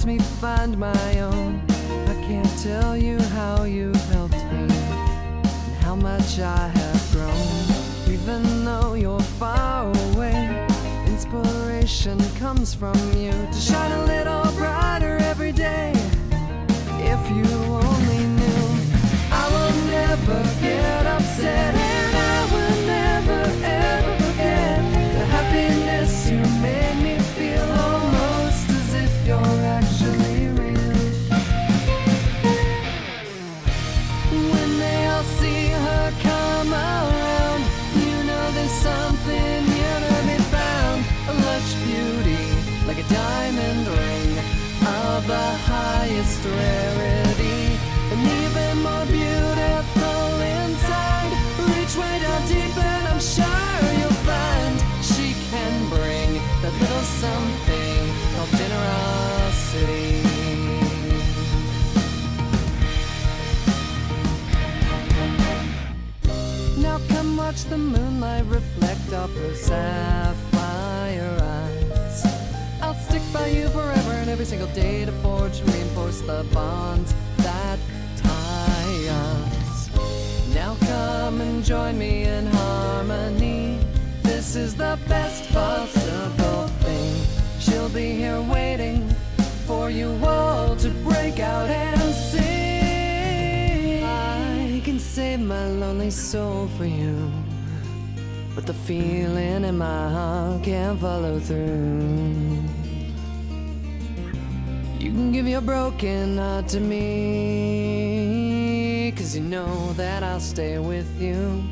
helped me find my own. I can't tell you how you've helped me and how much I have grown. Even though you're far away, inspiration comes from you to shine a little brighter every day. If you only knew, I will never get upset, and I will never ever forget the happiness you made me feel, almost as if you're actually real. When they all see her come around, you know there's something here to be found. A lush beauty, like a diamond ring of the highest rarity, and even more beautiful inside. Reach way down deep and I'm sure you'll find she can bring that little something called generosity. Now come watch the moonlight reflect off her sapphire eyes. I'll stick by you forever and every single day to forge and reinforce the bonds that tie us. Now come and join me in harmony. This is the best possible thing. She'll be here waiting for you all to break out and sing. I can save my lonely soul for you, but the feeling in my heart can't follow through. You can give your broken heart to me, 'cause you know that I'll stay with you.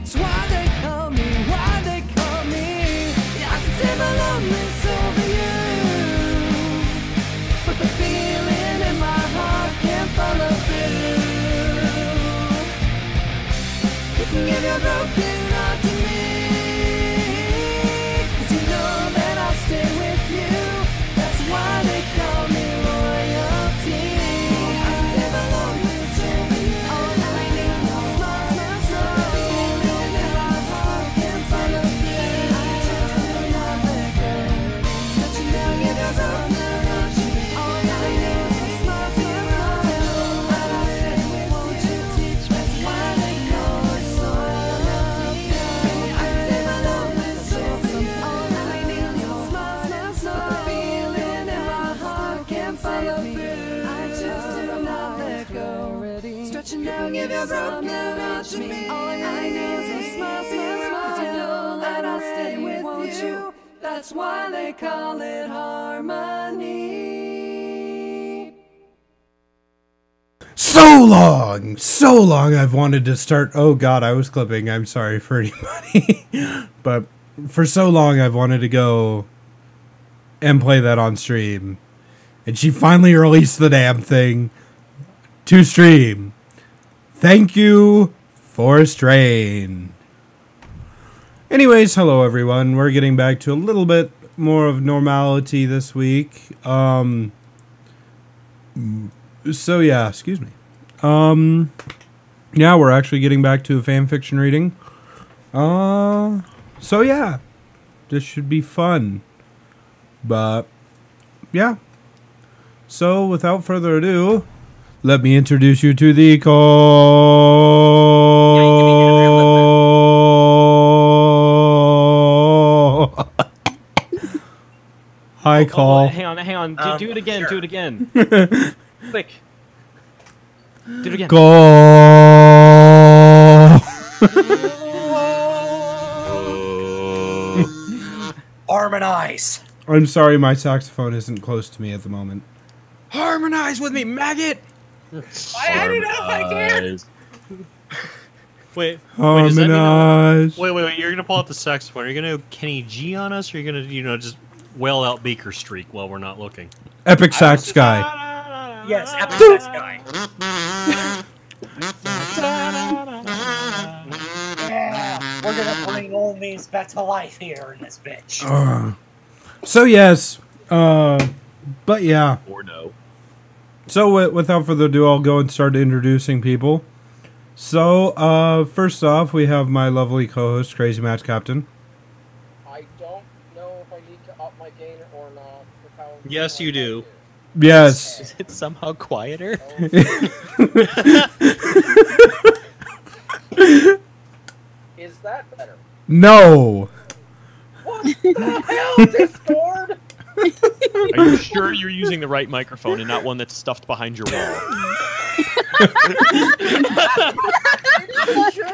It's why they call me, why they call me. Yeah, I can save my lonely soul for you, but the feeling in my heart can't follow through. You can give your broken heart to me, 'cause you know that I'll stay with you. That's why they call me royalty. I can save my lonely soul for you. All I need is a small, small, small feeling in my heart can't follow through. I just do not let go. Stretching down, give your broken heart to me. All I need is a small, small, small feeling. I'll stay with you. Won't you teach me? That's why they call us royalty. I can save my lonely soul for you. All I need is a small, small, small feeling in my heart can't follow through. I just do not let go. Stretching down, give your broken heart to me. All I need is a small, small, small. 'Cause you know that I'll stay with you. That's why they call it harmony. So long I've wanted to start. Oh god, I was clipping. I'm sorry for anybody. But for so long I've wanted to go and play that on stream. And she finally released the damn thing to stream. Thank you, Forest Rain. Anyways, hello everyone. We're getting back to a little bit more of normality this week. So yeah, excuse me. Yeah, we're actually getting back to a fan fiction reading. So yeah, this should be fun. But yeah. So without further ado, let me introduce you to the call. Hi, call. Oh, hang on. Do it again. Do it again. Quick. Do it again. Call. Harmonize. I'm sorry, my saxophone isn't close to me at the moment. Harmonize with me, maggot. I don't know if I can. Wait, does that mean Harmonize. wait, you're gonna pull out the saxophone. Are you gonna Kenny G on us, or are you gonna, just wail out Baker Streak while we're not looking? Epic sax guy. Yes, epic this guy. Yeah, we're gonna bring old memes back to life here in this bitch. So yes, but yeah. Or no? So without further ado, I'll go and start introducing people. So first off, we have my lovely co-host, Crazy Match Captain. I don't know if I need to up my gain or not. Yes, you do. Yes. Is it somehow quieter? Is that better? No. What the hell, Discord? Are you sure you're using the right microphone and not one that's stuffed behind your wall?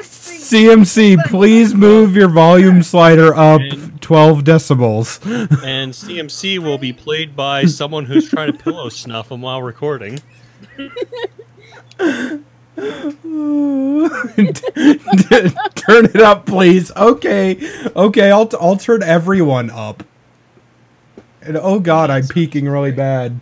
CMC, please move your volume slider up 12 decibels. And CMC will be played by someone who's trying to pillow snuff him while recording. Turn it up, please. Okay, I'll turn everyone up. And oh god, I'm peaking really bad.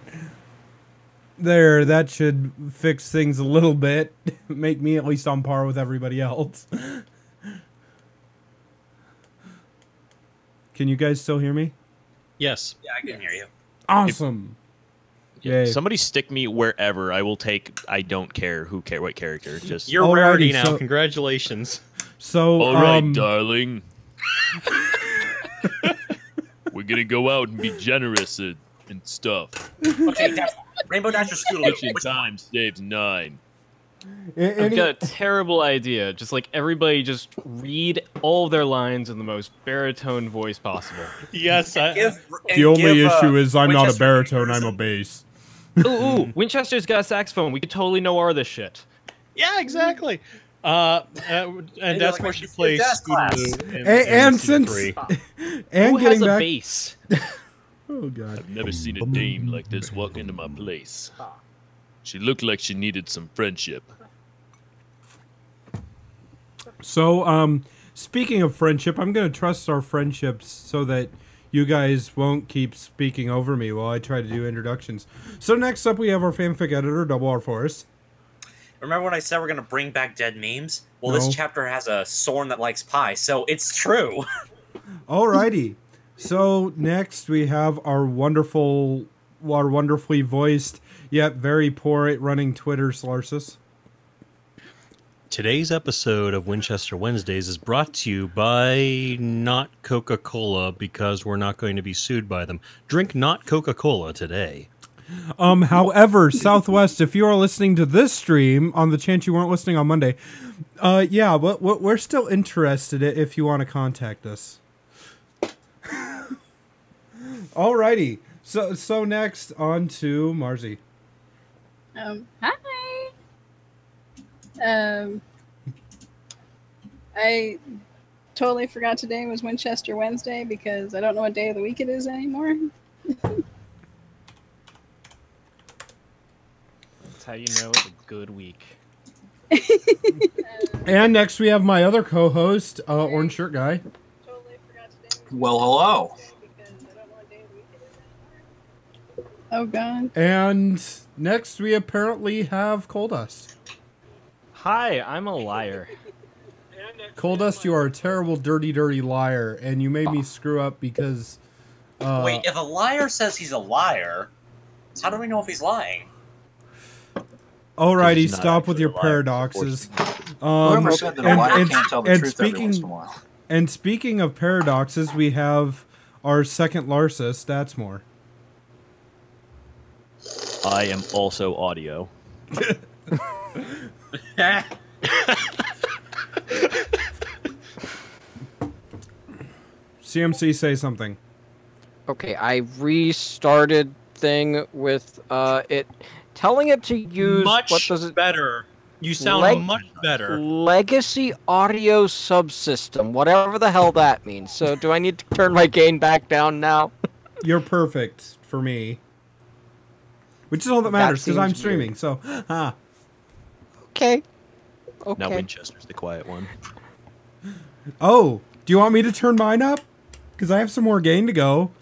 There, that should fix things a little bit. Make me at least on par with everybody else. Can you guys still hear me? Yes. Yeah, I can hear you. Awesome. Yay. Somebody stick me wherever. I will take. I don't care what character. Just You're Alrighty, rarity now. so- Congratulations. So, all right, darling. We're gonna go out and be generous and stuff. Okay, Rainbow Dash or Scootaloo? Kitchen time saves 9. I've got a terrible idea. Just like everybody just read all of their lines in the most baritone voice possible. Yes, the only issue is I'm not a baritone, I'm a bass. Ooh, Winchester's got a saxophone. We could totally know this shit. yeah, exactly. And that's where she plays jazz class. Scootaloo And season since 3. and Who getting has a back, bass? oh god. I've never seen a dame like this walk into my place. She looked like she needed some friendship. So, speaking of friendship, I'm gonna trust our friendships so that you guys won't keep speaking over me while I try to do introductions. So next up, we have our fanfic editor, Double R Forest. Remember when I said we're gonna bring back dead memes? Well, No. this chapter has a Soren that likes pie, so it's true. Alrighty. So next we have our wonderfully voiced yet very poor at running Twitter Slarsus. Today's episode of Winchester Wednesdays is brought to you by not Coca-Cola because we're not going to be sued by them. Drink not Coca-Cola today. However, Southwest, if you are listening to this stream, on the chance you weren't listening on Monday, yeah, we're still interested if you want to contact us. Alrighty. So next on to Marzi. Hi. I totally forgot today was Winchester Wednesday because I don't know what day of the week it is anymore. That's how you know it's a good week. And next we have my other co-host, Orange Shirt Guy. Totally forgot today was Well, hello. because I don't know what day of the week it is anymore. Oh god. And next we apparently have Coldust. Hi, I'm a liar. Coldust, you are a terrible, dirty, dirty liar, and you made me screw up because... Wait, if a liar says he's a liar, how do we know if he's lying? Alrighty, He's not stop with actually your a liar. paradoxes. Whoever said that a liar can't tell the truth every once in a while. And speaking of paradoxes, we have our second Larsus, Statsmore. I am also audio. CMC, say something. Okay, I restarted thing with it telling it to use Much what does it better. You sound much better. legacy audio subsystem, whatever the hell that means. So do I need to turn my gain back down now? You're perfect for me. Which is all that matters, because I'm seems streaming, so... Ah. Okay. Now Okay. Winchester's the quiet one. Oh, do you want me to turn mine up? Because I have some more gain to go.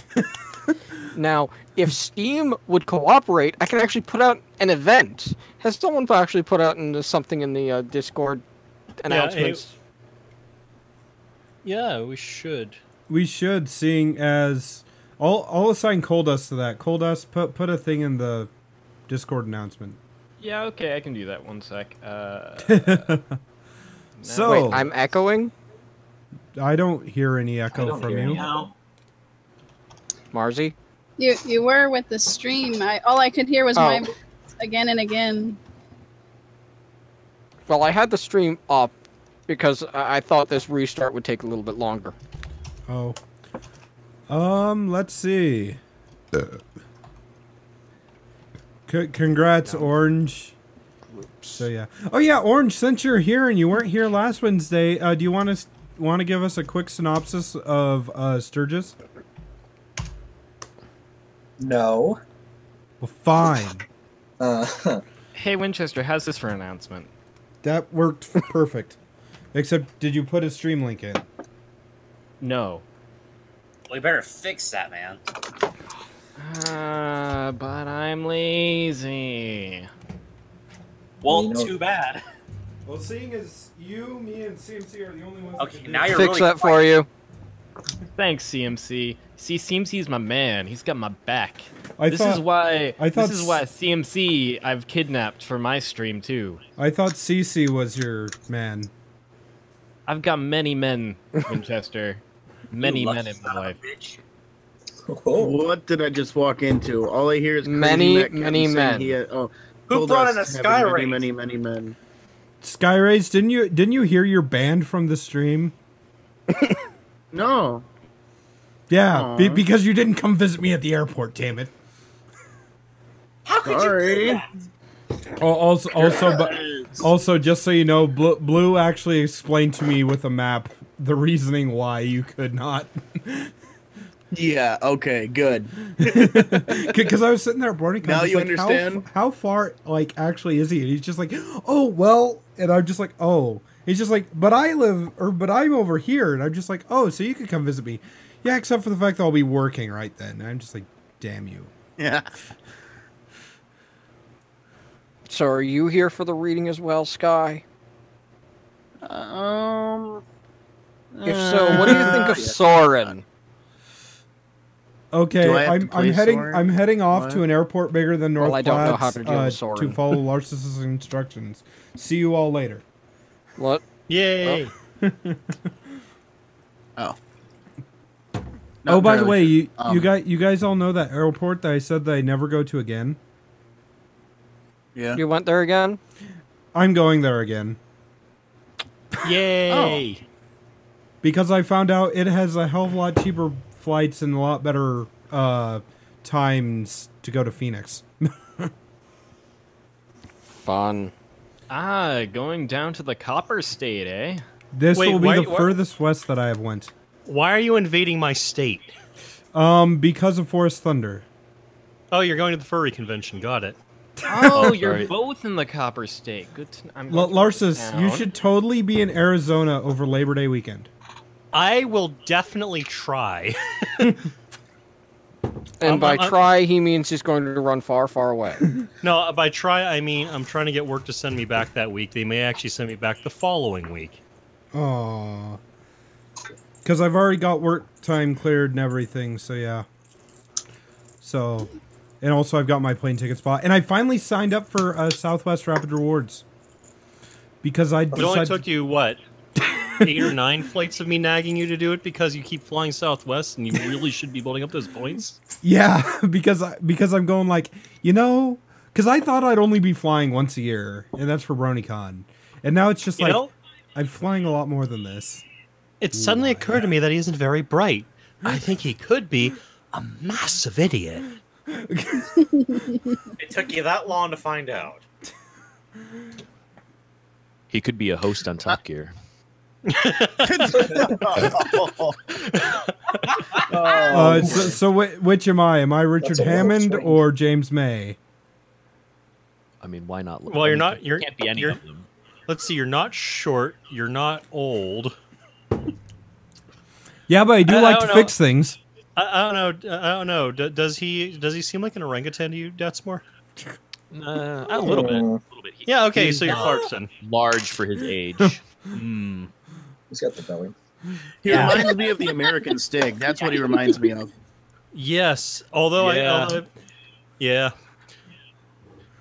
Now, if Steam would cooperate, I could actually put out an event. Has someone actually put out into something in the Discord announcements? Yeah, we should. We should, seeing as... I'll assign Coldust to that. Coldust, put a thing in the Discord announcement. Yeah, okay, I can do that. One sec. So... Wait, I'm echoing? I don't hear any echo from you. No. Marzi? You were with the stream. All I could hear was Oh. my voice again and again. Well, I had the stream up because I thought this restart would take a little bit longer. Oh. Let's see. Congrats, Orange. So yeah. Oh yeah, Orange. Since you're here and you weren't here last Wednesday, do you want to give us a quick synopsis of Sturgis? No. Well, fine. Hey, Winchester, how's this for an announcement? That worked perfect. Except, did you put a stream link in? No. We better fix that, man. But I'm lazy. Well, too bad. Well, seeing as you, me, and CMC are the only ones. Okay, now you're Fix really that for you. Thanks, CMC. See, CMC's my man. He's got my back. I This thought is why s- CMC I've kidnapped for my stream too. I thought CC was your man. I've got many men, Winchester. Many You men in lucky my son of a life. bitch. What did I just walk into? All I hear is Crazy Many, Matt Captain many saying men. Who Who brought in a sky race? Many men. Skyrays, didn't you hear you're banned from the stream? No. Yeah, Aw. because you didn't come visit me at the airport. Damn it. How could you do Sorry. that? Also, just so you know, Blue actually explained to me with a map the reasoning why you could not. Yeah, okay, good. Because I was sitting there at boarding. Now you like, understand? how far, like, actually is he? And he's just like, oh well, and I'm just like, oh. He's just like, but I'm over here, and I'm just like, oh, so you could come visit me. Yeah, except for the fact that I'll be working right then. And I'm just like, damn you. Yeah. So are you here for the reading as well, Sky? If so, what do you think of Soren? Okay, Do I have to I'm play heading. Soren? I'm heading off What? to an airport bigger than North Well, I don't know Platts, how to deal with Soren. to follow Larsus's instructions. See you all later. What? Yay! Oh. Oh, by the entirely way, sure. you guys all know that airport that I said that I never go to again. Yeah. You went there again? I'm going there again Yay! because I found out it has a hell of a lot cheaper flights and a lot better times to go to Phoenix. Fun. Going down to the Copper State, eh? This Wait, will be the why- furthest west that I have went. Why are you invading my state? Because of Forest Thunder. Oh, you're going to the furry convention. Got it. Oh, you're sorry. both in the Copper State. Good to I'm going to Larsus, you town. should totally be in Arizona over Labor Day weekend. I will definitely try. And by I'm- try, he means he's going to run far, far away. No, by try, I mean I'm trying to get work to send me back that week. They may actually send me back the following week. Aww. Because I've already got work time cleared and everything, so yeah. So, and also I've got my plane ticket spot. And I finally signed up for Southwest Rapid Rewards. Because I It only decided... took you, what, 8 or 9 flights of me nagging you to do it because you keep flying Southwest and you really should be building up those points? Yeah, because I'm going like, you know... Because I thought I'd only be flying once a year, and that's for BronyCon. And now it's just You like, know, I'm flying a lot more than this. it suddenly occurred to me that he isn't very bright. I think he could be a massive idiot. It took you that long to find out. He could be a host on Top Gear. So which am I? Am I Richard That's a lot of Hammond strings. or James May? I mean, why not? Well, you're not. You're. Can't be any you're- of them. Let's see. You're not short. You're not old. Yeah, but I do I like don't to know. fix things. I don't know. I don't know. Does he seem like an orangutan to you, Detsmore? A little bit. A little bit. Yeah. Okay. He's So you're not Clarkson. large for his age. Hmm. He's got the belly. He Yeah. reminds me of the American Stig. That's what he reminds me of. Yes. Although Yeah. yeah.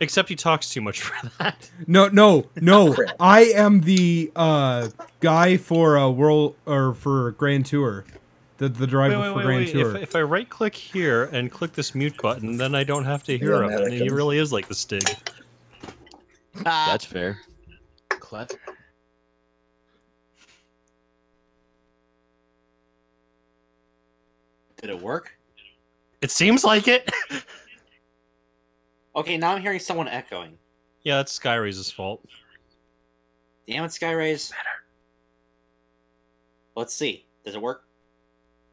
Except he talks too much for that. No. I am the guy for a world or for Grand Tour. The driver for Grand wait. Tour. If I right-click here and click this mute button, then I don't have to hear him. And he really is like the Stig. That's fair. Clever. Did it work? It seems like it. Okay, now I'm hearing someone echoing. Yeah, that's Skyray's fault. Damn it, Skyrays. Let's see. Does it work?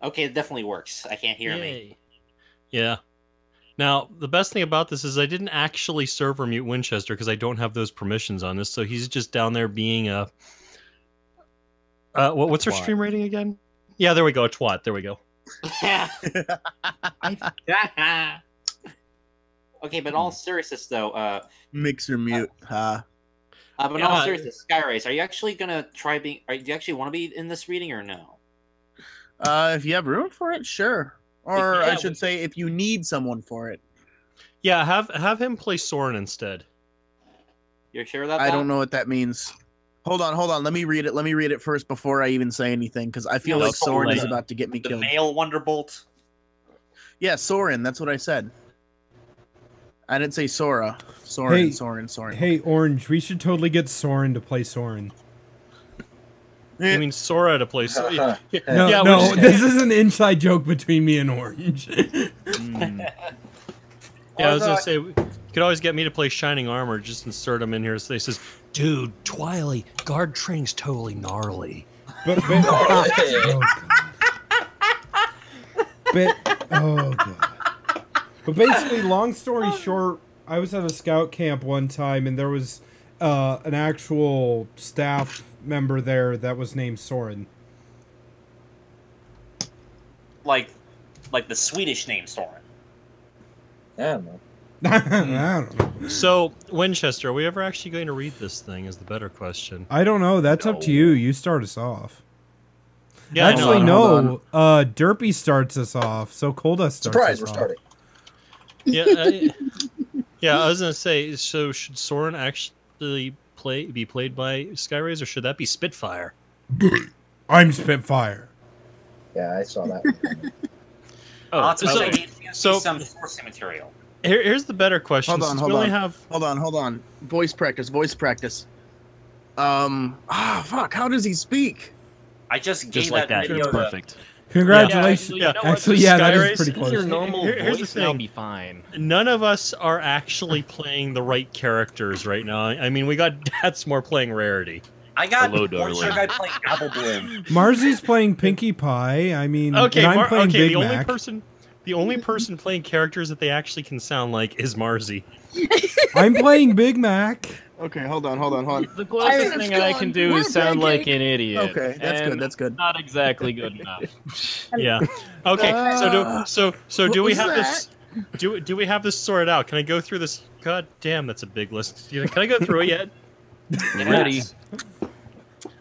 Okay, it definitely works. I can't hear me. Yeah. Now, the best thing about this is I didn't actually server mute Winchester because I don't have those permissions on this, so he's just down there being a... what's her stream rating again? Yeah, there we go, a twat. There we go. Okay, but in all seriousness, though... Mixer mute, but in all seriousness, Skyrays, are you actually gonna try being... do you actually want to be in this reading, or no? If you have room for it, sure. Or I should say, if you need someone for it. Yeah, have him play Soren instead. You're sure that? I don't know what that means. Hold on. Let me read it first before I even say anything, because I feel like Soren is about to get me killed. The male Wonderbolt? Yeah, Soren. That's what I said. I didn't say Sora. Soren. Hey, Orange, we should totally get Soren to play Soren. I mean, Sora to play Soren. No, this is an inside joke between me and Orange. Yeah, I was gonna say, you could always get me to play Shining Armor. Just insert him in here. So he says, "Dude, Twily, guard training's totally gnarly." Oh god. But basically, long story short, I was at a scout camp one time, and there was an actual staff member there that was named Soren. Like the Swedish name Soren. I don't know. I don't know. So, Winchester, are we ever actually going to read this thing? Is the better question. I don't know. That's up to you. You start us off. Yeah, actually, no. Derpy starts us off. So Coldust starts Surprise, us we're off. starting. Yeah, I was gonna say. So, should Soren actually be played by Skyrays, or should that be Spitfire? I'm Spitfire. Yeah, I saw that one. So some sourcing material. Here's the better question. Hold on. Voice practice. Fuck. How does he speak? I just Just like that. It's perfect. Congratulations. Yeah, Actually, that is pretty close. Your normal Here's the voice thing. now be fine. None of us are actually playing the right characters right now. I mean, we got Datsmore playing Rarity. I got Hello, Portia darling. guy playing Apple Bloom. Marzy's playing Pinkie Pie. I mean, Okay, and I'm playing Big the Mac. only person playing characters that they actually can sound like is Marzi. I'm playing Big Mac. Okay, hold on. The closest thing I can do is sound like an idiot. Okay, that's good. Not exactly good enough. Yeah. Okay. So do we have this? Do we have this sorted out? Can I go through this? God damn, that's a big list. Can I go through it yet? Ready.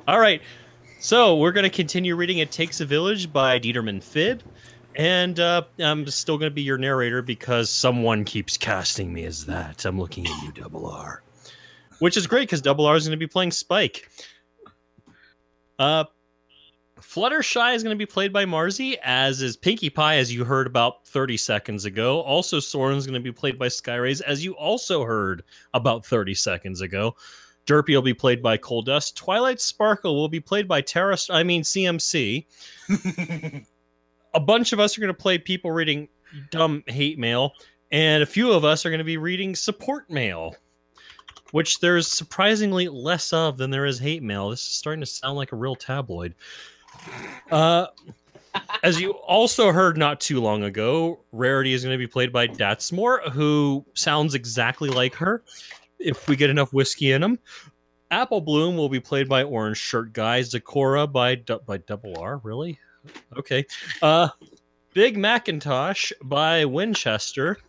All right. So we're gonna continue reading "It Takes a Village" by Dieterman Fib, and I'm still gonna be your narrator because someone keeps casting me as that. I'm looking at you, Double R. Which is great because Double R is going to be playing Spike. Fluttershy is going to be played by Marzi, as is Pinkie Pie, as you heard about 30 seconds ago. Also, Soren is going to be played by Skyrays, as you also heard about 30 seconds ago. Derpy will be played by Coldust. Twilight Sparkle will be played by CMC. A bunch of us are going to play people reading dumb hate mail, and a few of us are going to be reading support mail, which there's surprisingly less of than there is hate mail. This is starting to sound like a real tabloid. As you also heard not too long ago, Rarity is going to be played by Datsmore, who sounds exactly like her, if we get enough whiskey in him. Apple Bloom will be played by Orange Shirt Guy. Zakora by Double R, really? Okay. Big Macintosh by Winchester.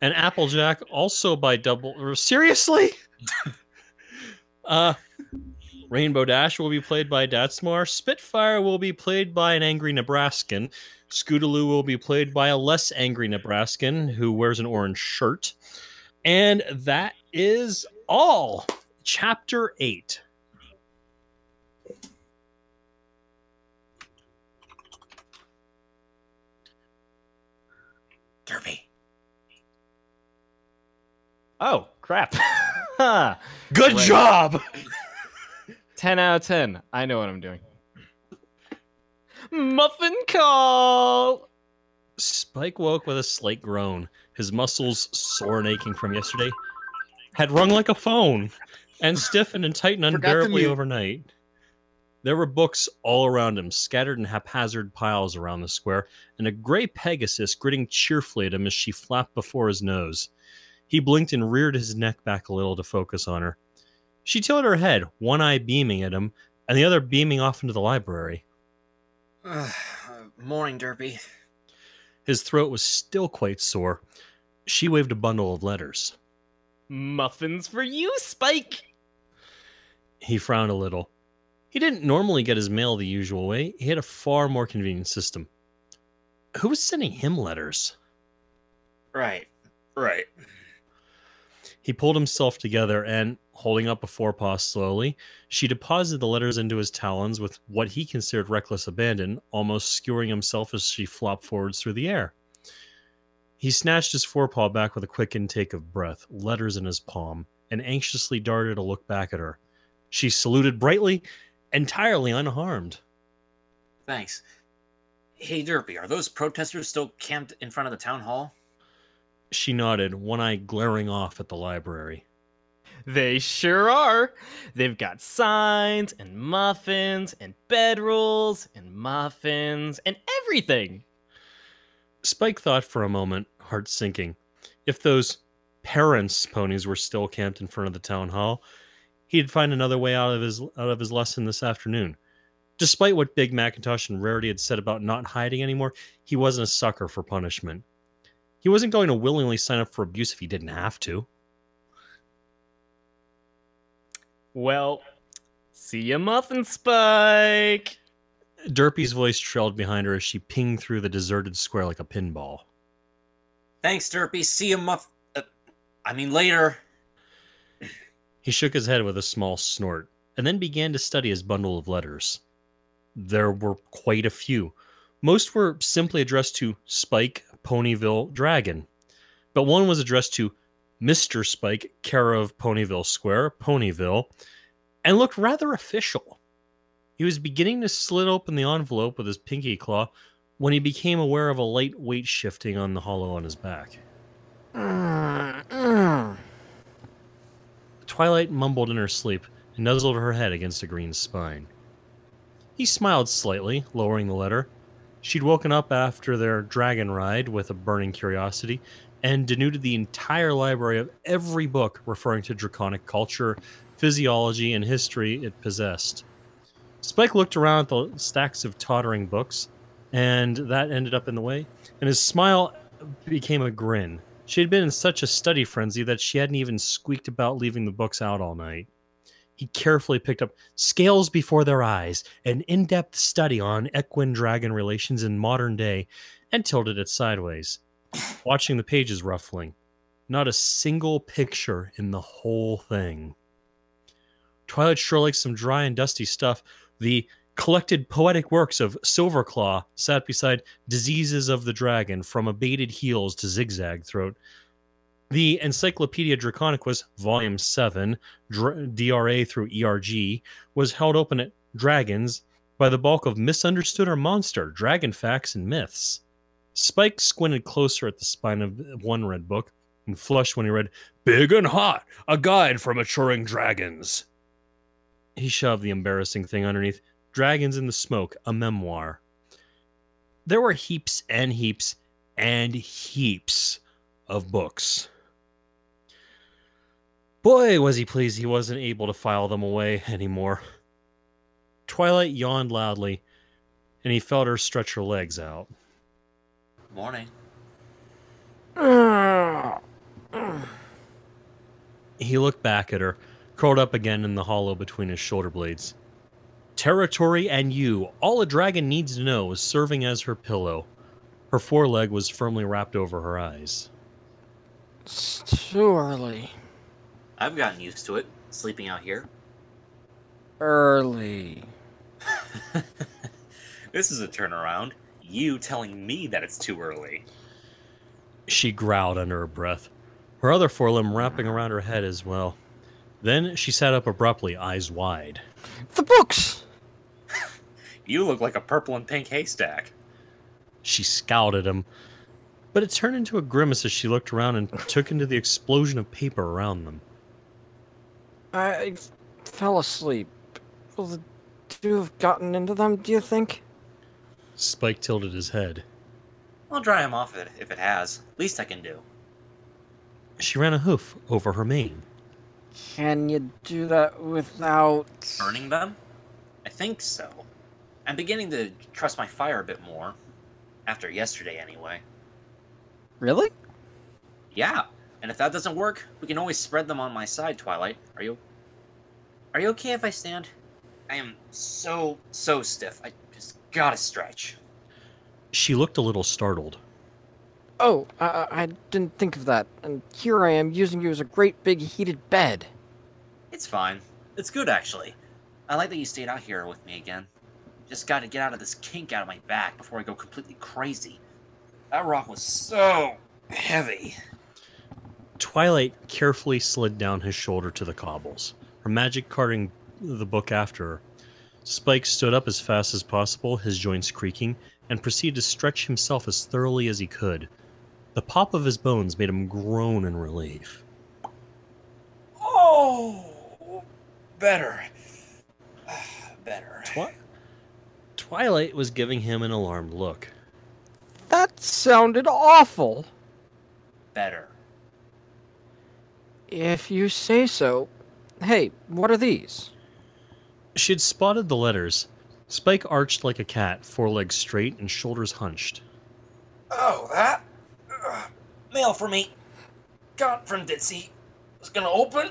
And Applejack also by Double... Seriously? Rainbow Dash will be played by Datsmore. Spitfire will be played by an angry Nebraskan. Scootaloo will be played by a less angry Nebraskan who wears an orange shirt. And that is all. Chapter 8. Derpy. Oh, crap. Good job! 10 out of 10. I know what I'm doing. Muffin call! Spike woke with a slight groan. His muscles, sore and aching from yesterday, had rung like a phone and stiffened and tightened unbearably overnight. There were books all around him, scattered in haphazard piles around the square, and a gray Pegasus grinning cheerfully at him as she flapped before his nose. He blinked and reared his neck back a little to focus on her. She tilted her head, one eye beaming at him, and the other beaming off into the library. Morning, Derpy. His throat was still quite sore. She waved a bundle of letters. Muffins for you, Spike! He frowned a little. He didn't normally get his mail the usual way. He had a far more convenient system. Who was sending him letters? Right. He pulled himself together and, holding up a forepaw slowly, she deposited the letters into his talons with what he considered reckless abandon, almost skewering himself as she flopped forwards through the air. He snatched his forepaw back with a quick intake of breath, letters in his palm, and anxiously darted a look back at her. She saluted brightly, entirely unharmed. Thanks. Hey, Derpy, are those protesters still camped in front of the town hall? She nodded, one eye glaring off at the library. They sure are. They've got signs and muffins and bedrolls and muffins and everything. Spike thought for a moment, heart sinking. If those parents' ponies were still camped in front of the town hall, he'd find another way out of his lesson this afternoon. Despite what Big Macintosh and Rarity had said about not hiding anymore, he wasn't a sucker for punishment. He wasn't going to willingly sign up for abuse if he didn't have to. Well, see ya, Muffin Spike! Derpy's voice trailed behind her as she pinged through the deserted square like a pinball. Thanks, Derpy. See you, later. He shook his head with a small snort, and then began to study his bundle of letters. There were quite a few. Most were simply addressed to Spike, Ponyville, Dragon. But one was addressed to Mr. Spike, care of Ponyville Square, Ponyville, and looked rather official. He was beginning to slit open the envelope with his pinky claw when he became aware of a light weight shifting on the hollow on his back. Twilight mumbled in her sleep and nuzzled her head against a green spine. He smiled slightly, lowering the letter. She'd woken up after their dragon ride with a burning curiosity and denuded the entire library of every book referring to draconic culture, physiology, and history it possessed. Spike looked around at the stacks of tottering books, and that ended up in the way, and his smile became a grin. She had been in such a study frenzy that she hadn't even squeaked about leaving the books out all night. He carefully picked up Scales Before Their Eyes, an in-depth study on equine dragon relations in modern day, and tilted it sideways, watching the pages ruffling. Not a single picture in the whole thing. Twilight sure likes some dry and dusty stuff. The collected poetic works of Silverclaw sat beside Diseases of the Dragon, From Abated Heels to Zigzag Throat. The Encyclopedia Draconicus, Volume 7, DRA through ERG, was held open at Dragons by the bulk of Misunderstood or Monster, Dragon Facts and Myths. Spike squinted closer at the spine of one red book and flushed when he read Big and Hot, A Guide for Maturing Dragons. He shoved the embarrassing thing underneath Dragons in the Smoke, a memoir. There were heaps and heaps and heaps of books. Boy, was he pleased he wasn't able to file them away anymore. Twilight yawned loudly, and he felt her stretch her legs out. Morning. He looked back at her, curled up again in the hollow between his shoulder blades. Territory and you, all a dragon needs to know, was serving as her pillow. Her foreleg was firmly wrapped over her eyes. It's too early. I've gotten used to it, sleeping out here. Early. This is a turnaround. You telling me that it's too early. She growled under her breath, her other forelimb wrapping around her head as well. Then she sat up abruptly, eyes wide. The books! You look like a purple and pink haystack. She scowled at him, but it turned into a grimace as she looked around and took into the explosion of paper around them. I fell asleep. Will the two have gotten into them, do you think? Spike tilted his head. I'll dry him off if it has. Least I can do. She ran a hoof over her mane. Can you do that without... Burning them? I think so. I'm beginning to trust my fire a bit more. After yesterday, anyway. Really? Yeah. And if that doesn't work, we can always spread them on my side, Twilight. Are you okay if I stand? I am so stiff. I just gotta stretch. She looked a little startled. Oh, I didn't think of that. And here I am using you as a great big heated bed. It's fine. It's good, actually. I like that you stayed out here with me again. Just gotta get out of this kink out of my back before I go completely crazy. That rock was so heavy. Twilight carefully slid down his shoulder to the cobbles, her magic carting the book after her. Spike stood up as fast as possible, his joints creaking, and proceeded to stretch himself as thoroughly as he could. The pop of his bones made him groan in relief. Oh, better. Better. Twilight was giving him an alarmed look. That sounded awful. Better. If you say so. Hey, what are these? She had spotted the letters. Spike arched like a cat, forelegs straight and shoulders hunched. Oh, that? Mail for me. Got from Ditzy. Was gonna open,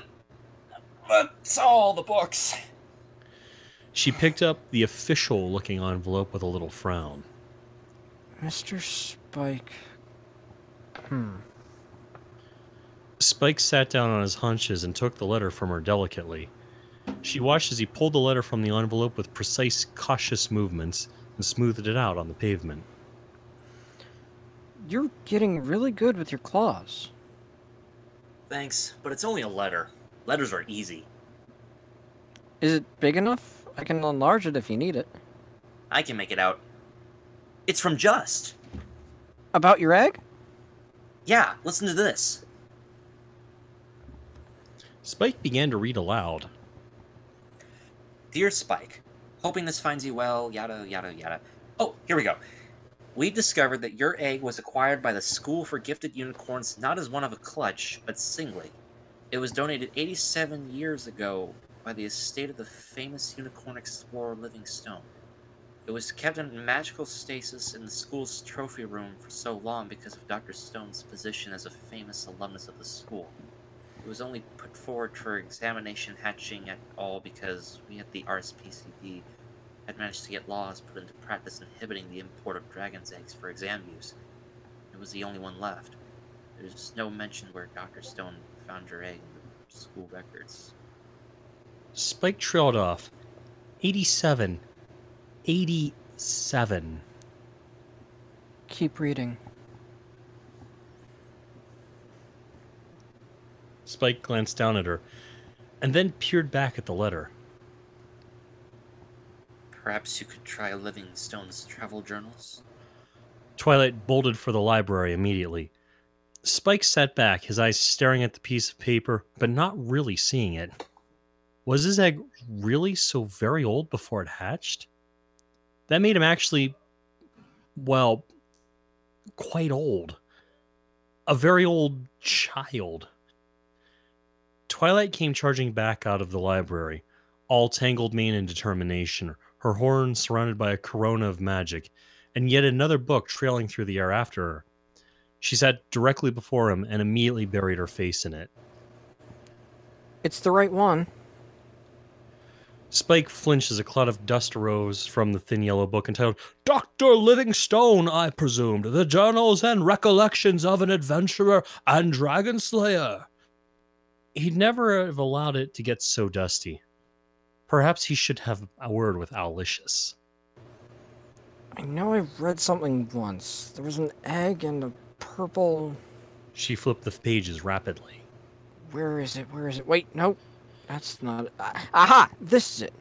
but saw all the books. She picked up the official-looking envelope with a little frown. Mr. Spike... Spike sat down on his haunches and took the letter from her delicately. She watched as he pulled the letter from the envelope with precise, cautious movements and smoothed it out on the pavement. You're getting really good with your claws. Thanks, but it's only a letter. Letters are easy. Is it big enough? I can enlarge it if you need it. I can make it out. It's from Just. About your egg? Yeah, listen to this. Spike began to read aloud. Dear Spike, hoping this finds you well, yada yada yada. Oh, here we go. We've discovered that your egg was acquired by the School for Gifted Unicorns not as one of a clutch, but singly. It was donated 87 years ago by the estate of the famous unicorn explorer Livingstone. It was kept in magical stasis in the school's trophy room for so long because of Dr. Stone's position as a famous alumnus of the school. It was only put forward for examination hatching at all because we at the RSPCD had managed to get laws put into practice inhibiting the import of dragon's eggs for exam use. It was the only one left. There's no mention where Dr. Stone found your egg in the school records. Spike trailed off. 87. 87. Keep reading. Spike glanced down at her, and then peered back at the letter. Perhaps you could try Livingstone's travel journals? Twilight bolted for the library immediately. Spike sat back, his eyes staring at the piece of paper, but not really seeing it. Was his egg really so very old before it hatched? That made him actually, well, quite old. A very old child. Twilight came charging back out of the library, all tangled mane and determination, her horn surrounded by a corona of magic, and yet another book trailing through the air after her. She sat directly before him and immediately buried her face in it. It's the right one. Spike flinched as a cloud of dust arose from the thin yellow book entitled Dr. Livingstone, I presumed, the journals and recollections of an adventurer and dragon slayer. He'd never have allowed it to get so dusty. Perhaps he should have a word with Owlicious. I know I read something once. There was an egg and a purple She flipped the pages rapidly. Where is it? Where is it? Wait, no. That's not... aha! This is it.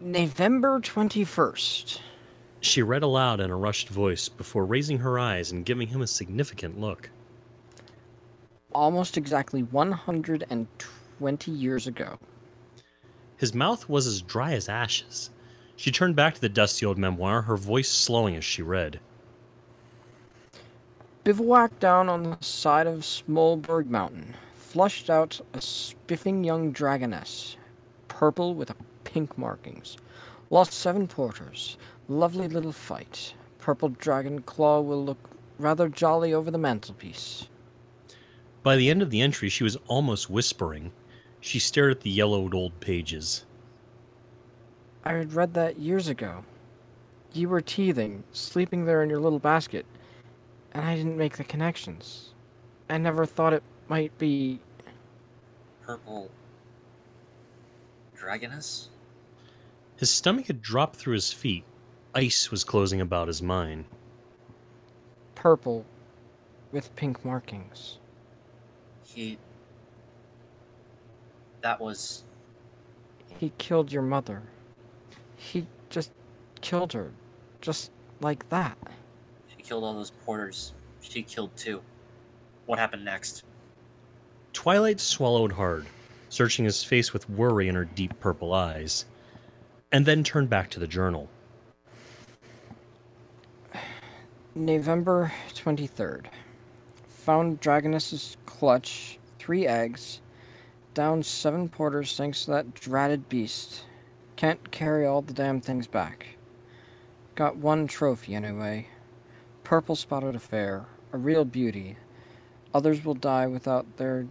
November 21st. She read aloud in a rushed voice before raising her eyes and giving him a significant look. Almost exactly 120 years ago. His mouth was as dry as ashes. She turned back to the dusty old memoir, her voice slowing as she read. Bivouacked down on the side of Smolberg Mountain, flushed out a spiffing young dragoness, purple with pink markings. Lost 7 porters. Lovely little fight. Purple dragon claw will look rather jolly over the mantelpiece. By the end of the entry, she was almost whispering. She stared at the yellowed old pages. I had read that years ago. You were teething, sleeping there in your little basket, and I didn't make the connections. I never thought it might be... Purple... Dragoness? His stomach had dropped through his feet. Ice was closing about his mind. Purple, with pink markings. That was... He killed your mother. He just killed her. Just like that. She killed all those porters. She killed 2. What happened next? Twilight swallowed hard, searching his face with worry in her deep purple eyes, and then turned back to the journal. November 23rd. Found Dragoness's clutch, 3 eggs. Down 7 porters thanks to that dratted beast. Can't carry all the damn things back. Got 1 trophy anyway. Purple spotted affair. A real beauty. Others will die without their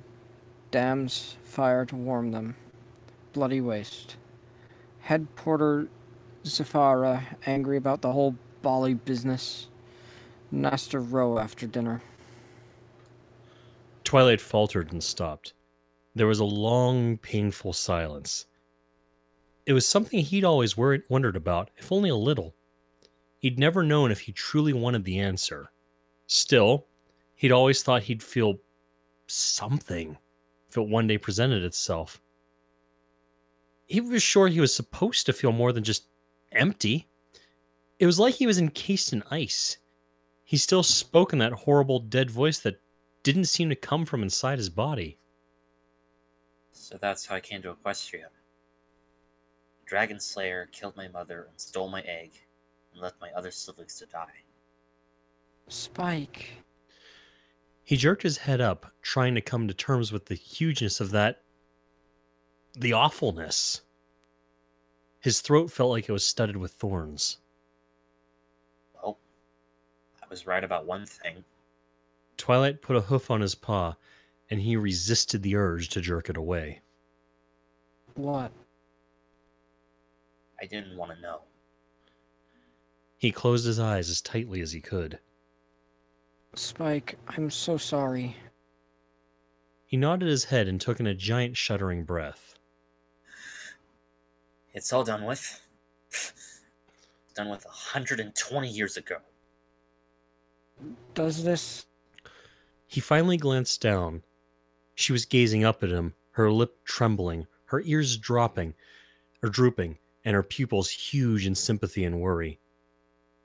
dam's fire to warm them. Bloody waste. Head porter Zafara angry about the whole bally business. Nasty row after dinner. Twilight faltered and stopped. There was a long, painful silence. It was something he'd always wondered about, if only a little. He'd never known if he truly wanted the answer. Still, he'd always thought he'd feel something if it one day presented itself. He was sure he was supposed to feel more than just empty. It was like he was encased in ice. He still spoke in that horrible dead voice that didn't seem to come from inside his body. So that's how I came to Equestria. Dragon Slayer killed my mother and stole my egg, and left my other siblings to die. Spike. He jerked his head up, trying to come to terms with the hugeness of that... the awfulness. His throat felt like it was studded with thorns. Well, I was right about one thing. Twilight put a hoof on his paw, and he resisted the urge to jerk it away. What? I didn't want to know. He closed his eyes as tightly as he could. Spike, I'm so sorry. He nodded his head and took in a giant shuddering breath. It's all done with. Done with 120 years ago. Does this... He finally glanced down. She was gazing up at him, her lip trembling, her ears drooping, and her pupils huge in sympathy and worry.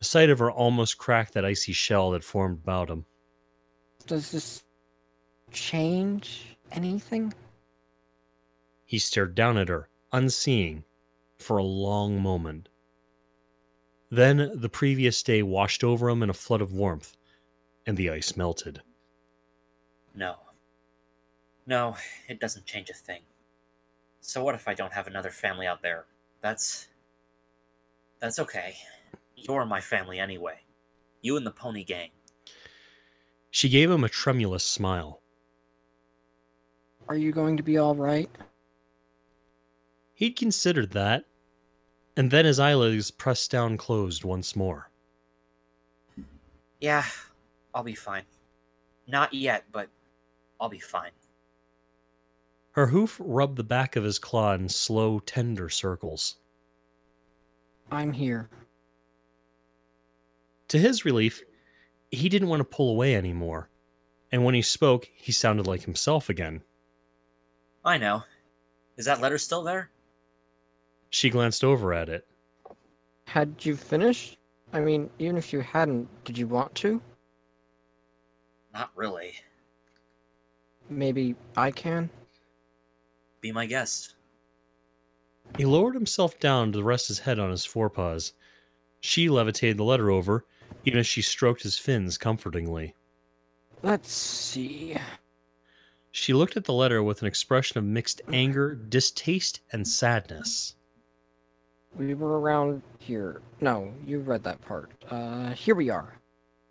The sight of her almost cracked that icy shell that formed about him. Does this change anything? He stared down at her, unseeing, for a long moment. Then the previous day washed over him in a flood of warmth, and the ice melted. No. No, it doesn't change a thing. So what if I don't have another family out there? That's okay. You're my family anyway. You and the Pony Gang. She gave him a tremulous smile. Are you going to be all right? He'd considered that, and then his eyelids pressed down closed once more. Yeah, I'll be fine. Not yet, but I'll be fine. Her hoof rubbed the back of his claw in slow, tender circles. I'm here. To his relief, he didn't want to pull away anymore. And when he spoke, he sounded like himself again. I know. Is that letter still there? She glanced over at it. Had you finished? I mean, even if you hadn't, did you want to? Not really. Maybe I can? Be my guest. He lowered himself down to rest his head on his forepaws. She levitated the letter over, even as she stroked his fins comfortingly. Let's see. She looked at the letter with an expression of mixed anger, distaste, and sadness. We were around here. No, you read that part. Here we are.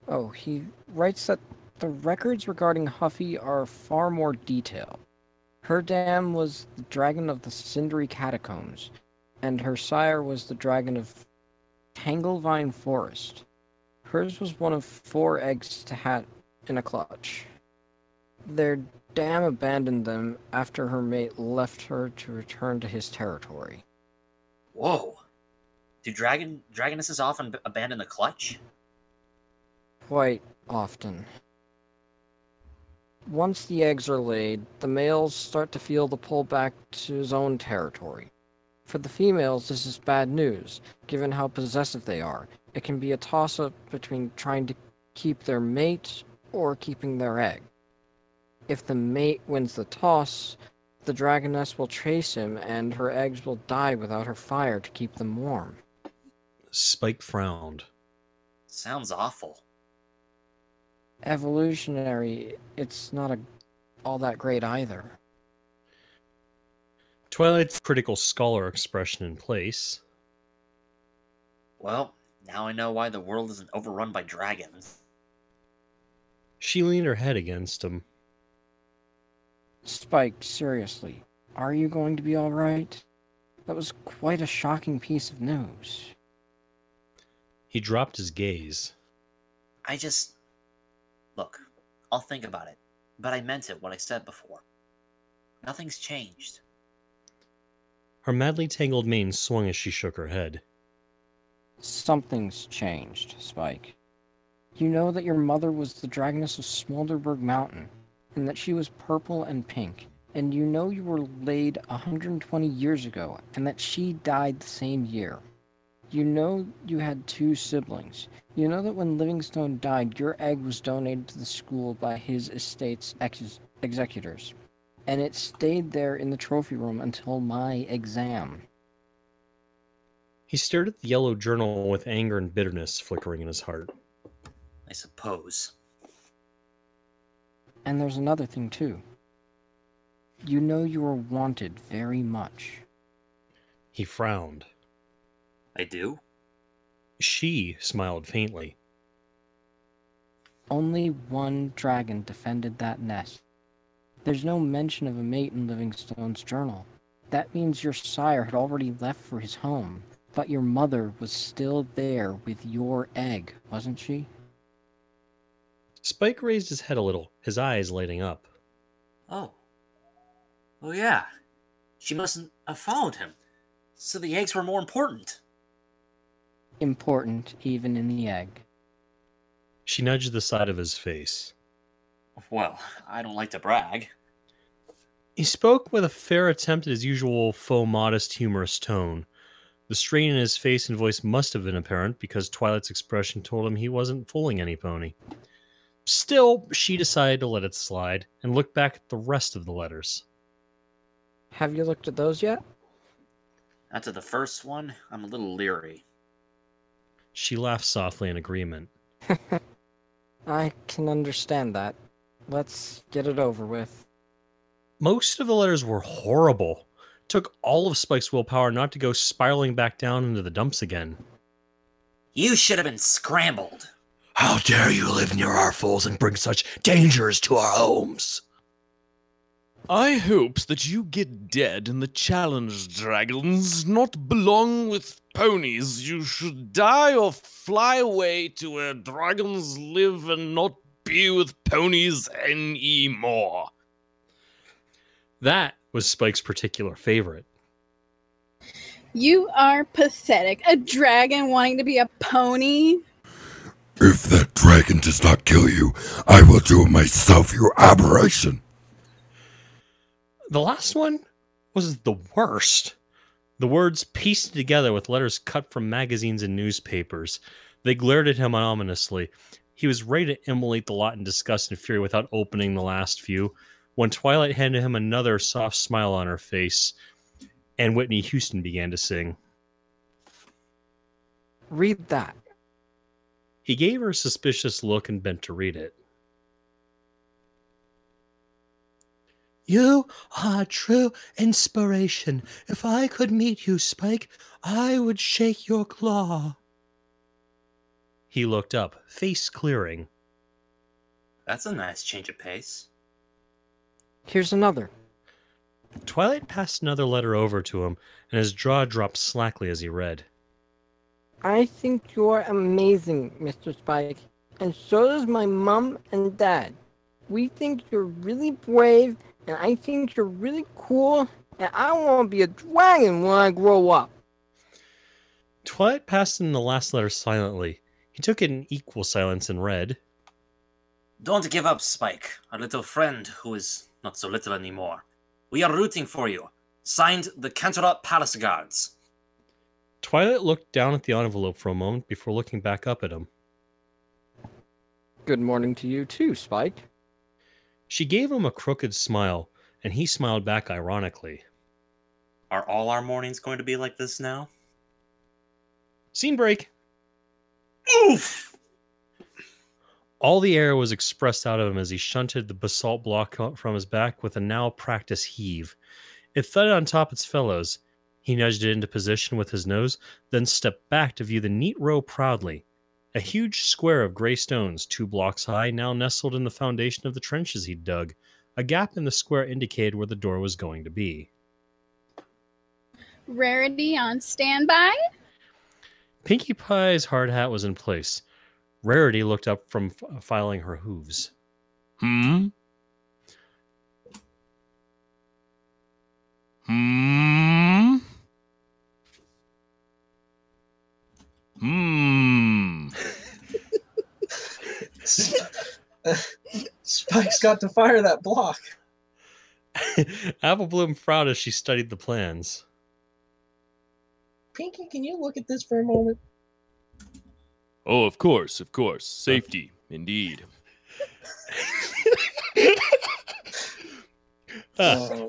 Oh, he writes that the records regarding Huffy are far more detailed. Her dam was the dragon of the Cindery Catacombs, and her sire was the dragon of Tanglevine Forest. Hers was one of 4 eggs to hatch in a clutch. Their dam abandoned them after her mate left her to return to his territory. Whoa. Do dragonesses often abandon the clutch? Quite often. Once the eggs are laid, the males start to feel the pull back to his own territory. For the females, this is bad news, given how possessive they are. It can be a toss-up between trying to keep their mate or keeping their egg. If the mate wins the toss, the dragoness will chase him and her eggs will die without her fire to keep them warm. Spike frowned. Sounds awful. Evolutionary, it's not all that great either. Twilight's critical scholar expression in place. Well, now I know why the world isn't overrun by dragons. She leaned her head against him. Spike, seriously, are you going to be alright? That was quite a shocking piece of news. He dropped his gaze. Look, I'll think about it, but I meant it what I said before. Nothing's changed. Her madly tangled mane swung as she shook her head. Something's changed, Spike. You know that your mother was the dragoness of Smolderberg Mountain, and that she was purple and pink, and you know you were laid 120 years ago, and that she died the same year. You know you had 2 siblings. You know that when Livingstone died, your egg was donated to the school by his estate's executors, and it stayed there in the trophy room until my exam. He stared at the yellow journal with anger and bitterness flickering in his heart. I suppose. And there's another thing, too. You know you are wanted very much. He frowned. I do? She smiled faintly. Only one dragon defended that nest. There's no mention of a mate in Livingstone's journal. That means your sire had already left for his home, but your mother was still there with your egg, wasn't she? Spike raised his head a little, his eyes lighting up. Oh. Oh yeah. She mustn't have followed him. So the eggs were more important. Important, even in the egg. She nudged the side of his face. Well, I don't like to brag. He spoke with a fair attempt at his usual faux modest, humorous tone. The strain in his face and voice must have been apparent because Twilight's expression told him he wasn't fooling any pony. Still, she decided to let it slide and look back at the rest of the letters. Have you looked at those yet? After the first one, I'm a little leery. She laughed softly in agreement. I can understand that. Let's get it over with. Most of the letters were horrible. It took all of Spike's willpower not to go spiraling back down into the dumps again. You should have been scrambled. How dare you live near our foals and bring such dangers to our homes? I hopes that you get dead and the challenged dragons not belong with ponies. You should die or fly away to where dragons live and not be with ponies anymore. That was Spike's particular favorite. You are pathetic. A dragon wanting to be a pony? If that dragon dragon does not kill you, I will do it myself, you aberration. The last one was the worst. The words pasted together with letters cut from magazines and newspapers. They glared at him ominously. He was ready to immolate the lot in disgust and fury without opening the last few, when Twilight handed him another soft smile on her face, and Whitney Houston began to sing. Read that. He gave her a suspicious look and bent to read it. You are true inspiration. If I could meet you, Spike, I would shake your claw. He looked up, face clearing. That's a nice change of pace. Here's another. Twilight passed another letter over to him, and his jaw dropped slackly as he read. I think you're amazing, Mr. Spike, and so does my mom and dad. We think you're really brave, and I think you're really cool, and I want to be a dragon when I grow up. Twilight passed him the last letter silently. He took it in equal silence and read, Don't give up, Spike, our little friend who is not so little anymore. We are rooting for you. Signed, the Canterlot Palace Guards. Twilight looked down at the envelope for a moment before looking back up at him. Good morning to you too, Spike. She gave him a crooked smile, and he smiled back ironically. Are all our mornings going to be like this now? Scene break. Oof! All the air was expressed out of him as he shunted the basalt block from his back with a now practiced heave. It thudded on top its fellows. He nudged it into position with his nose, then stepped back to view the neat row proudly. A huge square of gray stones, 2 blocks high, now nestled in the foundation of the trenches he'd dug. A gap in the square indicated where the door was going to be. Rarity on standby. Pinkie Pie's hard hat was in place. Rarity looked up from filing her hooves. Hmm? Hmm? Hmm. Spike's got to fire that block. Apple Bloom frowned as she studied the plans. Pinky, can you look at this for a moment? Oh, of course, of course. Safety, indeed.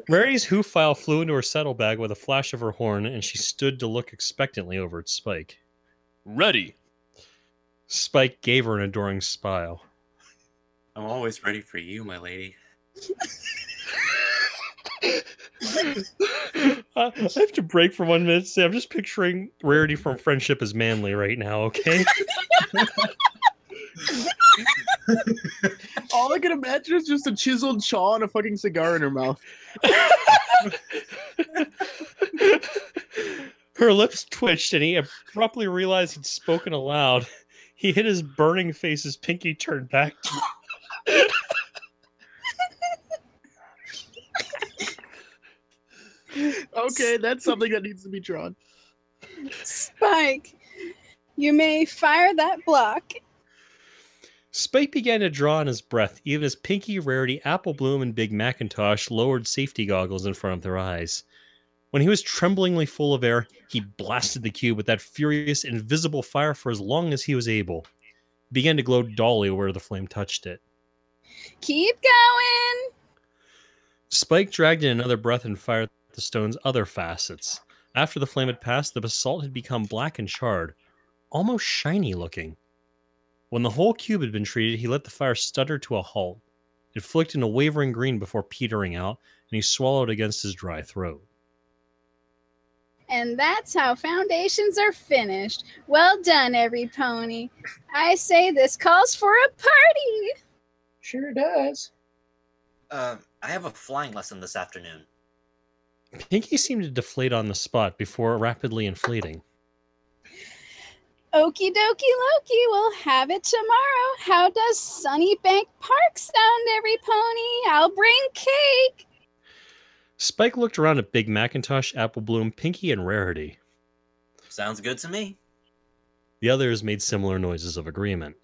Rarity's hoof file flew into her saddlebag with a flash of her horn, and she stood to look expectantly over at Spike. Ready. Spike gave her an adoring smile. I'm always ready for you, my lady. I have to break for 1 minute. I'm just picturing Rarity from Friendship as Manly right now, okay? All I can imagine is just a chiseled chaw and a fucking cigar in her mouth. Her lips twitched, and he abruptly realized he'd spoken aloud. He hit his burning face as Pinky turned back. Okay, that's something that needs to be drawn. Spike, you may fire that block. Spike began to draw on his breath, even as Pinky, Rarity, Apple Bloom, and Big Macintosh lowered safety goggles in front of their eyes. When he was tremblingly full of air, he blasted the cube with that furious, invisible fire for as long as he was able. It began to glow dully where the flame touched it. Keep going. Spike dragged in another breath and fired the stone's other facets. After the flame had passed, the basalt had become black and charred, almost shiny looking. When the whole cube had been treated, he let the fire stutter to a halt. It flicked in a wavering green before petering out, and he swallowed against his dry throat. And that's how foundations are finished. Well done, every pony. I say this calls for a party. Sure does. I have a flying lesson this afternoon. Pinky seemed to deflate on the spot before rapidly inflating. Okie dokie Loki, we'll have it tomorrow. How does Sunnybank Park sound, every pony? I'll bring cake. Spike looked around at Big Macintosh, Apple Bloom, Pinky, and Rarity. Sounds good to me. The others made similar noises of agreement.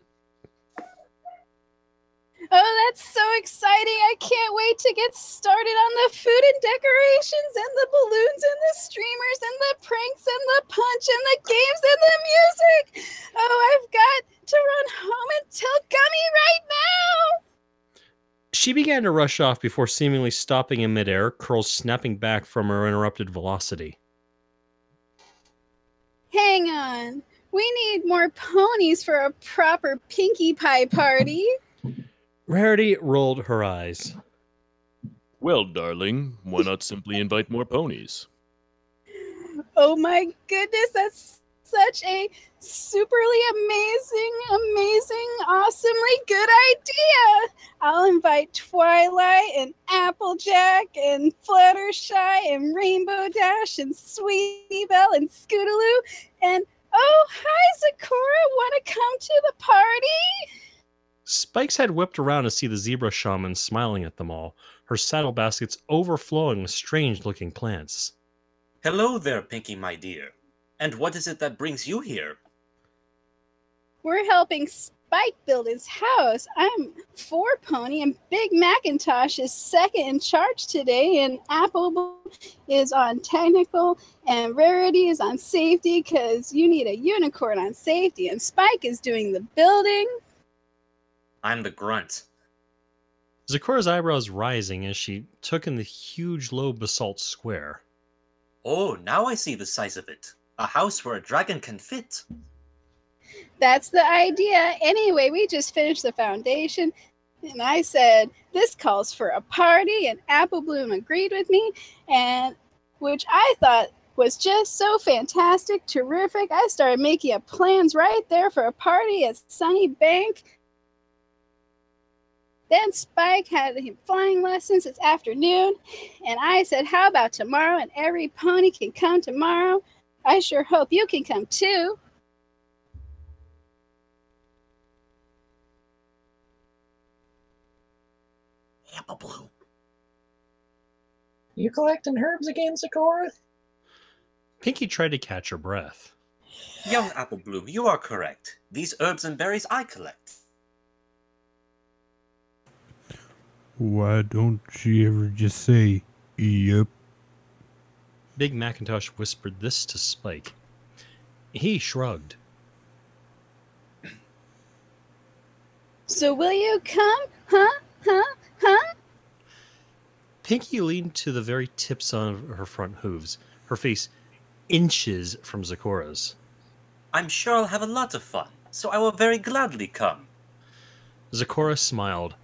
Oh, that's so exciting. I can't wait to get started on the food and decorations and the balloons and the streamers and the pranks and the punch and the games and the music. Oh, I've got to run home and tell Gummy right now. She began to rush off before seemingly stopping in midair, curls snapping back from her interrupted velocity. Hang on. We need more ponies for a proper Pinkie Pie party. Rarity rolled her eyes. Well, darling, why not simply invite more ponies? Oh my goodness, that's such a superly amazing, awesomely good idea. I'll invite Twilight and Applejack and Fluttershy and Rainbow Dash and Sweetie Belle and Scootaloo and oh, hi, Zecora, want to come to the party? Spike's head whipped around to see the zebra shaman smiling at them all, her saddle baskets overflowing with strange-looking plants. Hello there, Pinkie, my dear. And what is it that brings you here? We're helping Spike build his house. I'm 4-pony, and Big Macintosh is second in charge today, and Apple is on technical, and Rarity is on safety, because you need a unicorn on safety, and Spike is doing the building. I'm the grunt. Zecora's eyebrows rising as she took in the huge low basalt square. Oh, now I see the size of it. A house where a dragon can fit. That's the idea. Anyway, we just finished the foundation, and I said, this calls for a party, and Apple Bloom agreed with me, and which I thought was just so fantastic, terrific. I started making up plans right there for a party at Sunny Bank. Then Spike had him flying lessons this afternoon, and I said, how about tomorrow, and every pony can come tomorrow. I sure hope you can come too. Apple Bloom. You collecting herbs again, Zecora? Pinkie tried to catch her breath. Young Apple Bloom, you are correct. These herbs and berries I collect. Why don't she ever just say, yep? Big Macintosh whispered this to Spike. He shrugged. So will you come? Huh? Pinkie leaned to the very tips of her front hooves, her face inches from Zecora's. I'm sure I'll have a lot of fun, so I will very gladly come. Zecora smiled.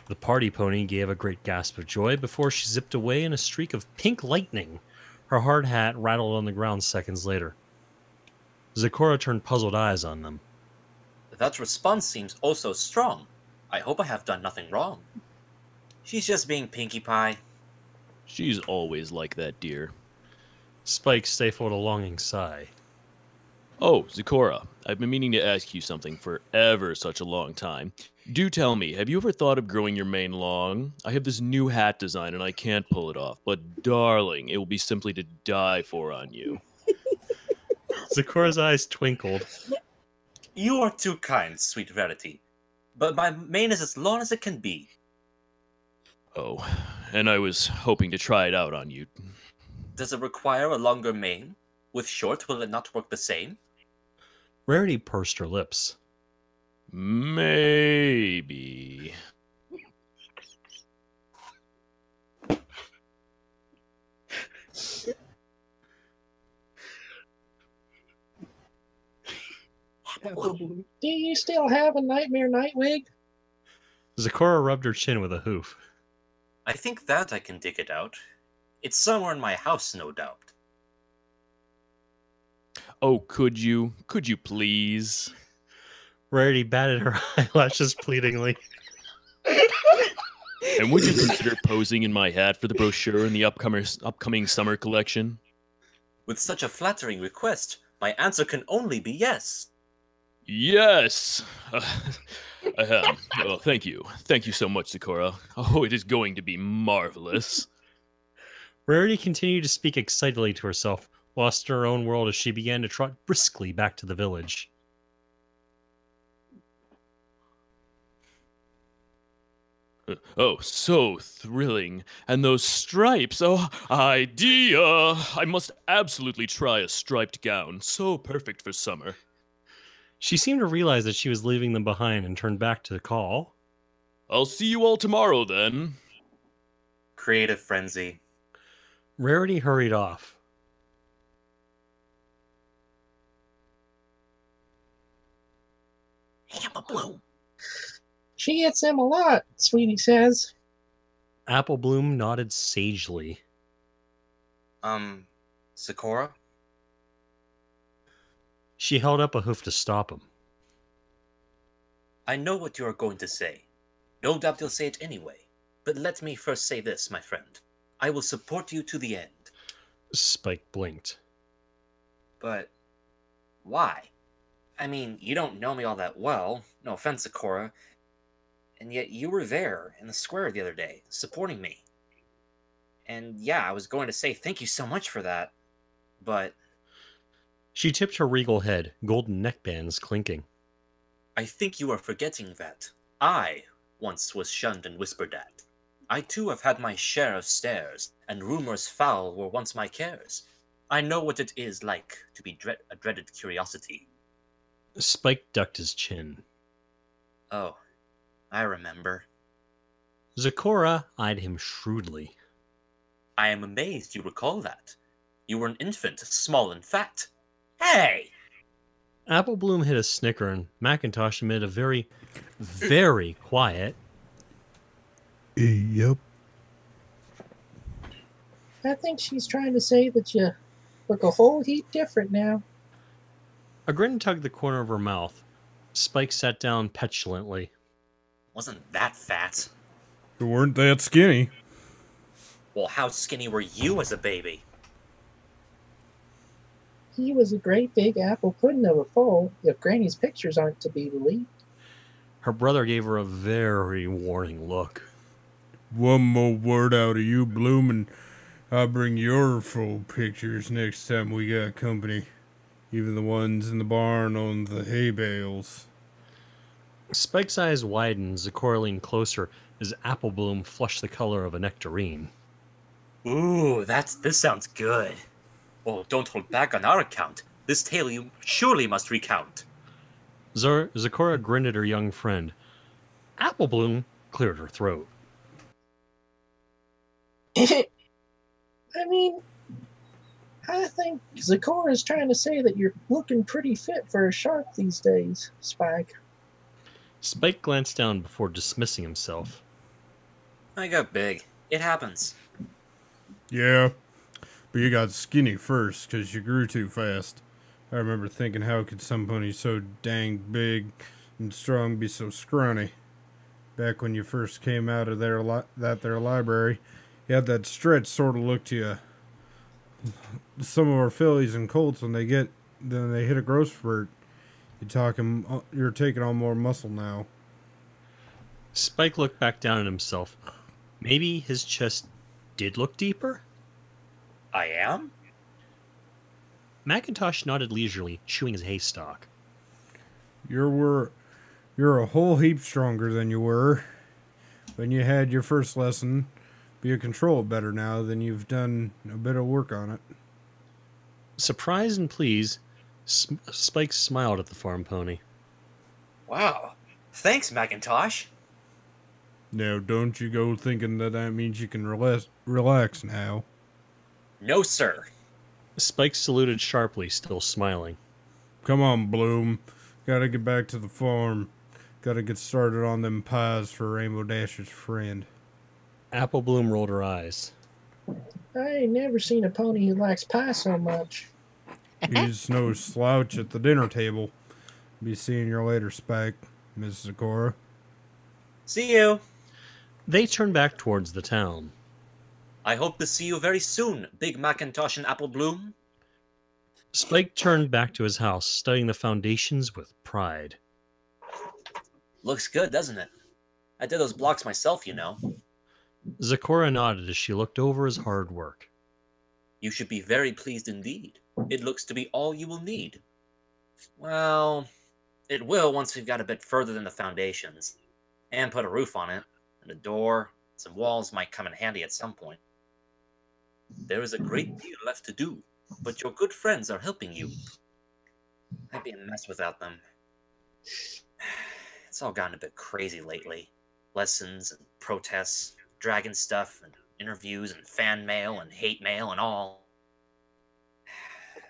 The party pony gave a great gasp of joy before she zipped away in a streak of pink lightning. Her hard hat rattled on the ground seconds later. Zecora turned puzzled eyes on them. That response seems also strong. I hope I have done nothing wrong. She's just being Pinkie Pie. She's always like that, dear. Spike stifled a longing sigh. Oh, Zecora, I've been meaning to ask you something for ever such a long time. Do tell me, have you ever thought of growing your mane long? I have this new hat design and I can't pull it off, but darling, it will be simply to die for on you. Zecora's eyes twinkled. You are too kind, sweet Rarity. But my mane is as long as it can be. Oh, and I was hoping to try it out on you. Does it require a longer mane? With short, will it not work the same? Rarity pursed her lips. Maybe. Do you still have a Nightmare Nightwig? Zecora rubbed her chin with a hoof. I think that I can dig it out. It's somewhere in my house, no doubt. Oh, could you? Could you please? Rarity batted her eyelashes pleadingly. And would you consider posing in my hat for the brochure in the upcoming summer collection? With such a flattering request, my answer can only be yes. Yes! Ahem. Oh, thank you. Thank you so much, Zecora. Oh, it is going to be marvelous. Rarity continued to speak excitedly to herself, lost in her own world as she began to trot briskly back to the village. Oh, so thrilling. And those stripes, oh, idea! I must absolutely try a striped gown. So perfect for summer. She seemed to realize that she was leaving them behind and turned back to call. I'll see you all tomorrow then. Creative frenzy. Rarity hurried off. Apple Bloom. She hits him a lot, Sweetie says. Apple Bloom nodded sagely. Sakura? She held up a hoof to stop him. I know what you are going to say. No doubt you'll say it anyway. But let me first say this, my friend. I will support you to the end. Spike blinked. But why? I mean, you don't know me all that well. No offense, Sakura. And yet you were there in the square the other day, supporting me. And yeah, I was going to say thank you so much for that. But she tipped her regal head, golden neckbands clinking. I think you are forgetting that I once was shunned and whispered at. I too have had my share of stares, and rumors foul were once my cares. I know what it is like to be a dreaded curiosity. Spike ducked his chin. Oh, I remember. Zakora eyed him shrewdly. I am amazed you recall that. You were an infant, small and fat. Hey! Apple Bloom hit a snicker, and Macintosh emitted a very, very quiet. Yep. I think she's trying to say that you look a whole heap different now. A grin tugged the corner of her mouth. Spike sat down petulantly. Wasn't that fat? You weren't that skinny. Well, how skinny were you as a baby? He was a great big apple pudding of a foal, if Granny's pictures aren't to be believed. Her brother gave her a very warning look. One more word out of you, Bloom, and I'll bring your full pictures next time we got company. Even the ones in the barn on the hay bales. Spike's eyes widened, Zakora leaned closer as Apple Bloom flushed the color of a nectarine. Ooh, this sounds good. Oh, don't hold back on our account. This tale you surely must recount. Zakora grinned at her young friend. Apple Bloom cleared her throat. I mean, I think Zakora's trying to say that you're looking pretty fit for a shark these days, Spike. Spike glanced down before dismissing himself. I got big. It happens. Yeah, but you got skinny first because you grew too fast. I remember thinking, how could somebody so dang big and strong be so scrawny? Back when you first came out of their library, you had that stretch sort of look to you. Some of our fillies and colts, when they hit a growth spurt, you're taking on more muscle now. Spike looked back down at himself. Maybe his chest did look deeper? I am? Macintosh nodded leisurely, chewing his haystack. You're a whole heap stronger than you were when you had your first lesson. But you control it better now than you've done a bit of work on it. Surprised and pleased, Spike smiled at the farm pony. Wow. Thanks, Macintosh. Now, don't you go thinking that means you can relax now. No, sir. Spike saluted sharply, still smiling. Come on, Bloom. Gotta get back to the farm. Gotta get started on them pies for Rainbow Dasher's friend. Apple Bloom rolled her eyes. I ain't never seen a pony who likes pie so much. He's no slouch at the dinner table. Be seeing you later, Spike, Miss Zakora. See you. They turned back towards the town. I hope to see you very soon, Big Macintosh and Apple Bloom. Spike turned back to his house, studying the foundations with pride. Looks good, doesn't it? I did those blocks myself, you know. Zakora nodded as she looked over his hard work. You should be very pleased indeed. It looks to be all you will need. Well, it will once we've got a bit further than the foundations. And put a roof on it. and a door. Some walls might come in handy at some point. There is a great deal left to do, but your good friends are helping you. I'd be a mess without them. It's all gotten a bit crazy lately. Lessons and protests, dragon stuff, and interviews, and fan mail, and hate mail, and all.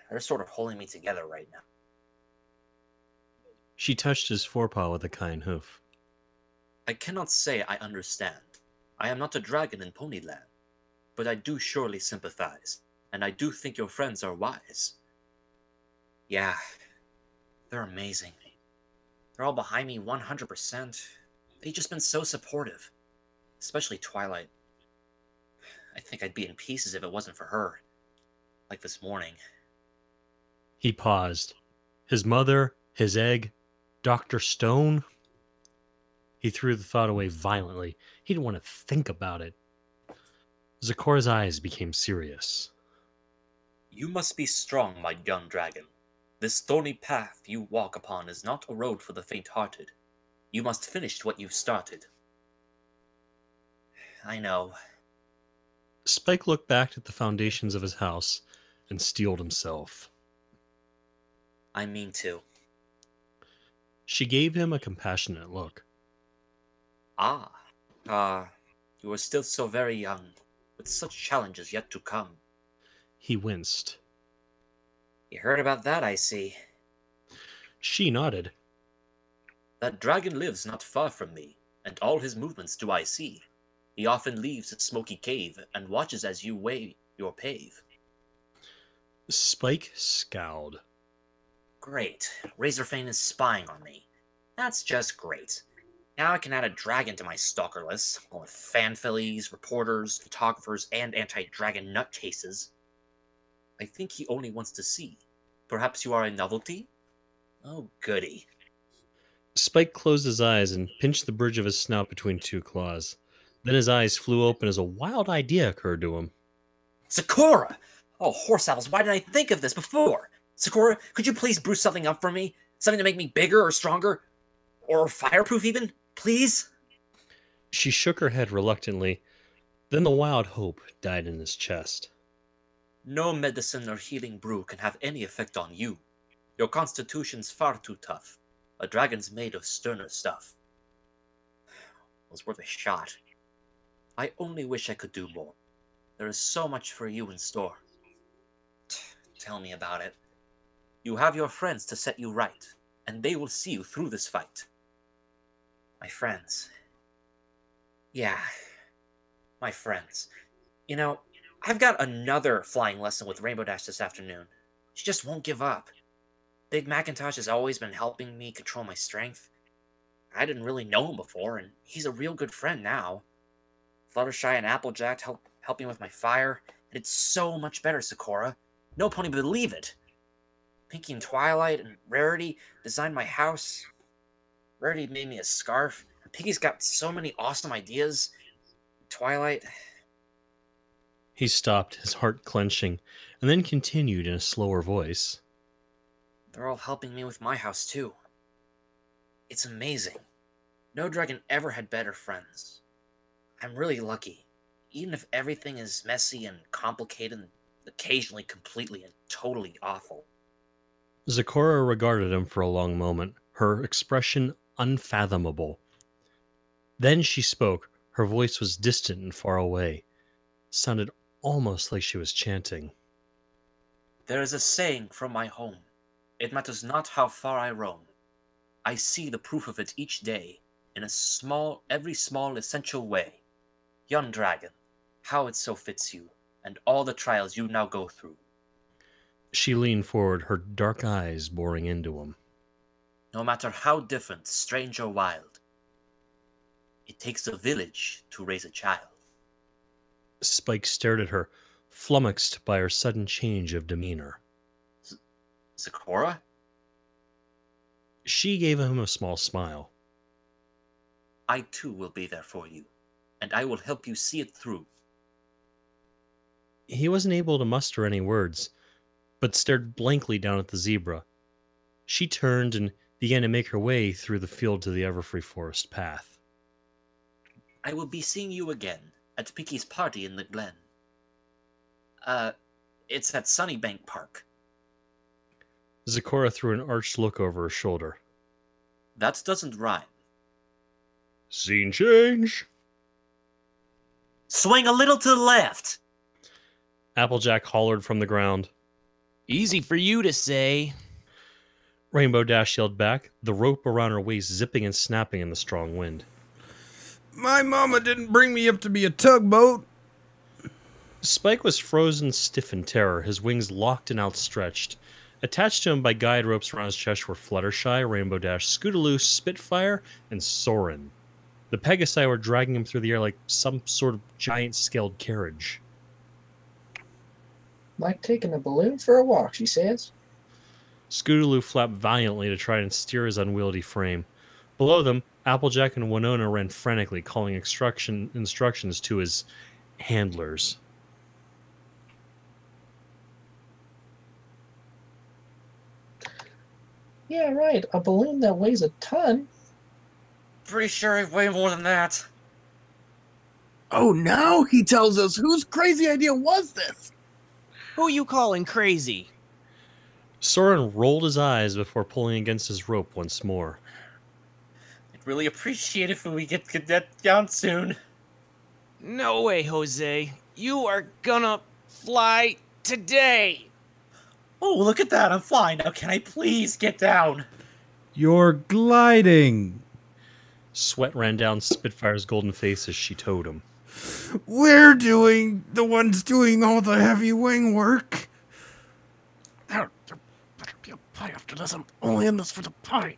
They're sort of holding me together right now. She touched his forepaw with a kind hoof. I cannot say I understand. I am not a dragon in Ponyland, but I do surely sympathize, and I do think your friends are wise. Yeah, they're amazing. They're all behind me 100%. They've just been so supportive, especially Twilight. I think I'd be in pieces if it wasn't for her, like this morning. He paused. His mother, his egg, Dr. Stone. He threw the thought away violently. He didn't want to think about it. Zecora's eyes became serious. You must be strong, my young dragon. This thorny path you walk upon is not a road for the faint-hearted. You must finish what you've started. I know. Spike looked back at the foundations of his house and steeled himself. I mean to. She gave him a compassionate look. You are still so very young, with such challenges yet to come. He winced. You heard about that, I see. She nodded. That dragon lives not far from me, and all his movements do I see. He often leaves his smoky cave, and watches as you weigh your pave. Spike scowled. Great. Razorfang is spying on me. That's just great. Now I can add a dragon to my stalker list, along with fanfillies, reporters, photographers, and anti-dragon nutcases. I think he only wants to see. Perhaps you are a novelty? Oh, goody. Spike closed his eyes and pinched the bridge of his snout between two claws. Then his eyes flew open as a wild idea occurred to him. Zecora! Oh, horse apples, why didn't I think of this before? Zecora, could you please brew something up for me? Something to make me bigger or stronger? Or fireproof even? Please? She shook her head reluctantly. Then the wild hope died in his chest. No medicine or healing brew can have any effect on you. Your constitution's far too tough. A dragon's made of sterner stuff. It was worth a shot. I only wish I could do more. There is so much for you in store. Tell me about it. You have your friends to set you right, and they will see you through this fight. My friends. Yeah, my friends. You know, I've got another flying lesson with Rainbow Dash this afternoon. She just won't give up. Big Macintosh has always been helping me control my strength. I didn't really know him before, and he's a real good friend now. Fluttershy and Applejack help me with my fire, and it's so much better, Zecora. No pony would believe it. Pinky and Twilight and Rarity designed my house. Rarity made me a scarf. And Pinky's got so many awesome ideas. Twilight... He stopped, his heart clenching, and then continued in a slower voice. They're all helping me with my house, too. It's amazing. No dragon ever had better friends. I'm really lucky. Even if everything is messy and complicated and occasionally completely and totally awful. Zecora regarded him for a long moment, her expression unfathomable. Then she spoke. Her voice was distant and far away. Sounded almost like she was chanting. There is a saying from my home. It matters not how far I roam. I see the proof of it each day, in every small essential way. Young dragon, how it so fits you, and all the trials you now go through. She leaned forward, her dark eyes boring into him. No matter how different, strange or wild, it takes a village to raise a child. Spike stared at her, flummoxed by her sudden change of demeanor. Zecora? She gave him a small smile. I too will be there for you, and I will help you see it through. He wasn't able to muster any words, but stared blankly down at the zebra. She turned and began to make her way through the field to the Everfree Forest path. I will be seeing you again at Pinky's party in the Glen. It's at Sunnybank Park. Zecora threw an arched look over her shoulder. That doesn't rhyme. Scene change. Swing a little to the left. Applejack hollered from the ground. Easy for you to say. Rainbow Dash yelled back, the rope around her waist zipping and snapping in the strong wind. My mama didn't bring me up to be a tugboat. Spike was frozen stiff in terror, his wings locked and outstretched. Attached to him by guide ropes around his chest were Fluttershy, Rainbow Dash, Scootaloo, Spitfire, and Soren. The Pegasi were dragging him through the air like some sort of giant-scaled carriage. Like taking a balloon for a walk, she says. Scootaloo flapped valiantly to try and steer his unwieldy frame. Below them, Applejack and Winona ran frantically, calling instructions to his handlers. Yeah, right. A balloon that weighs a ton. Pretty sure I weigh more than that. Oh, now he tells us whose crazy idea was this? Who you calling crazy? Soren rolled his eyes before pulling against his rope once more. I'd really appreciate it if we get that down soon. No way, Jose. You are gonna fly today. Oh, look at that. I'm flying now. Can I please get down? You're gliding. Sweat ran down Spitfire's golden face as she towed him. We're the ones doing all the heavy wing work. There better be a pie after this. I'm only in this for the pie.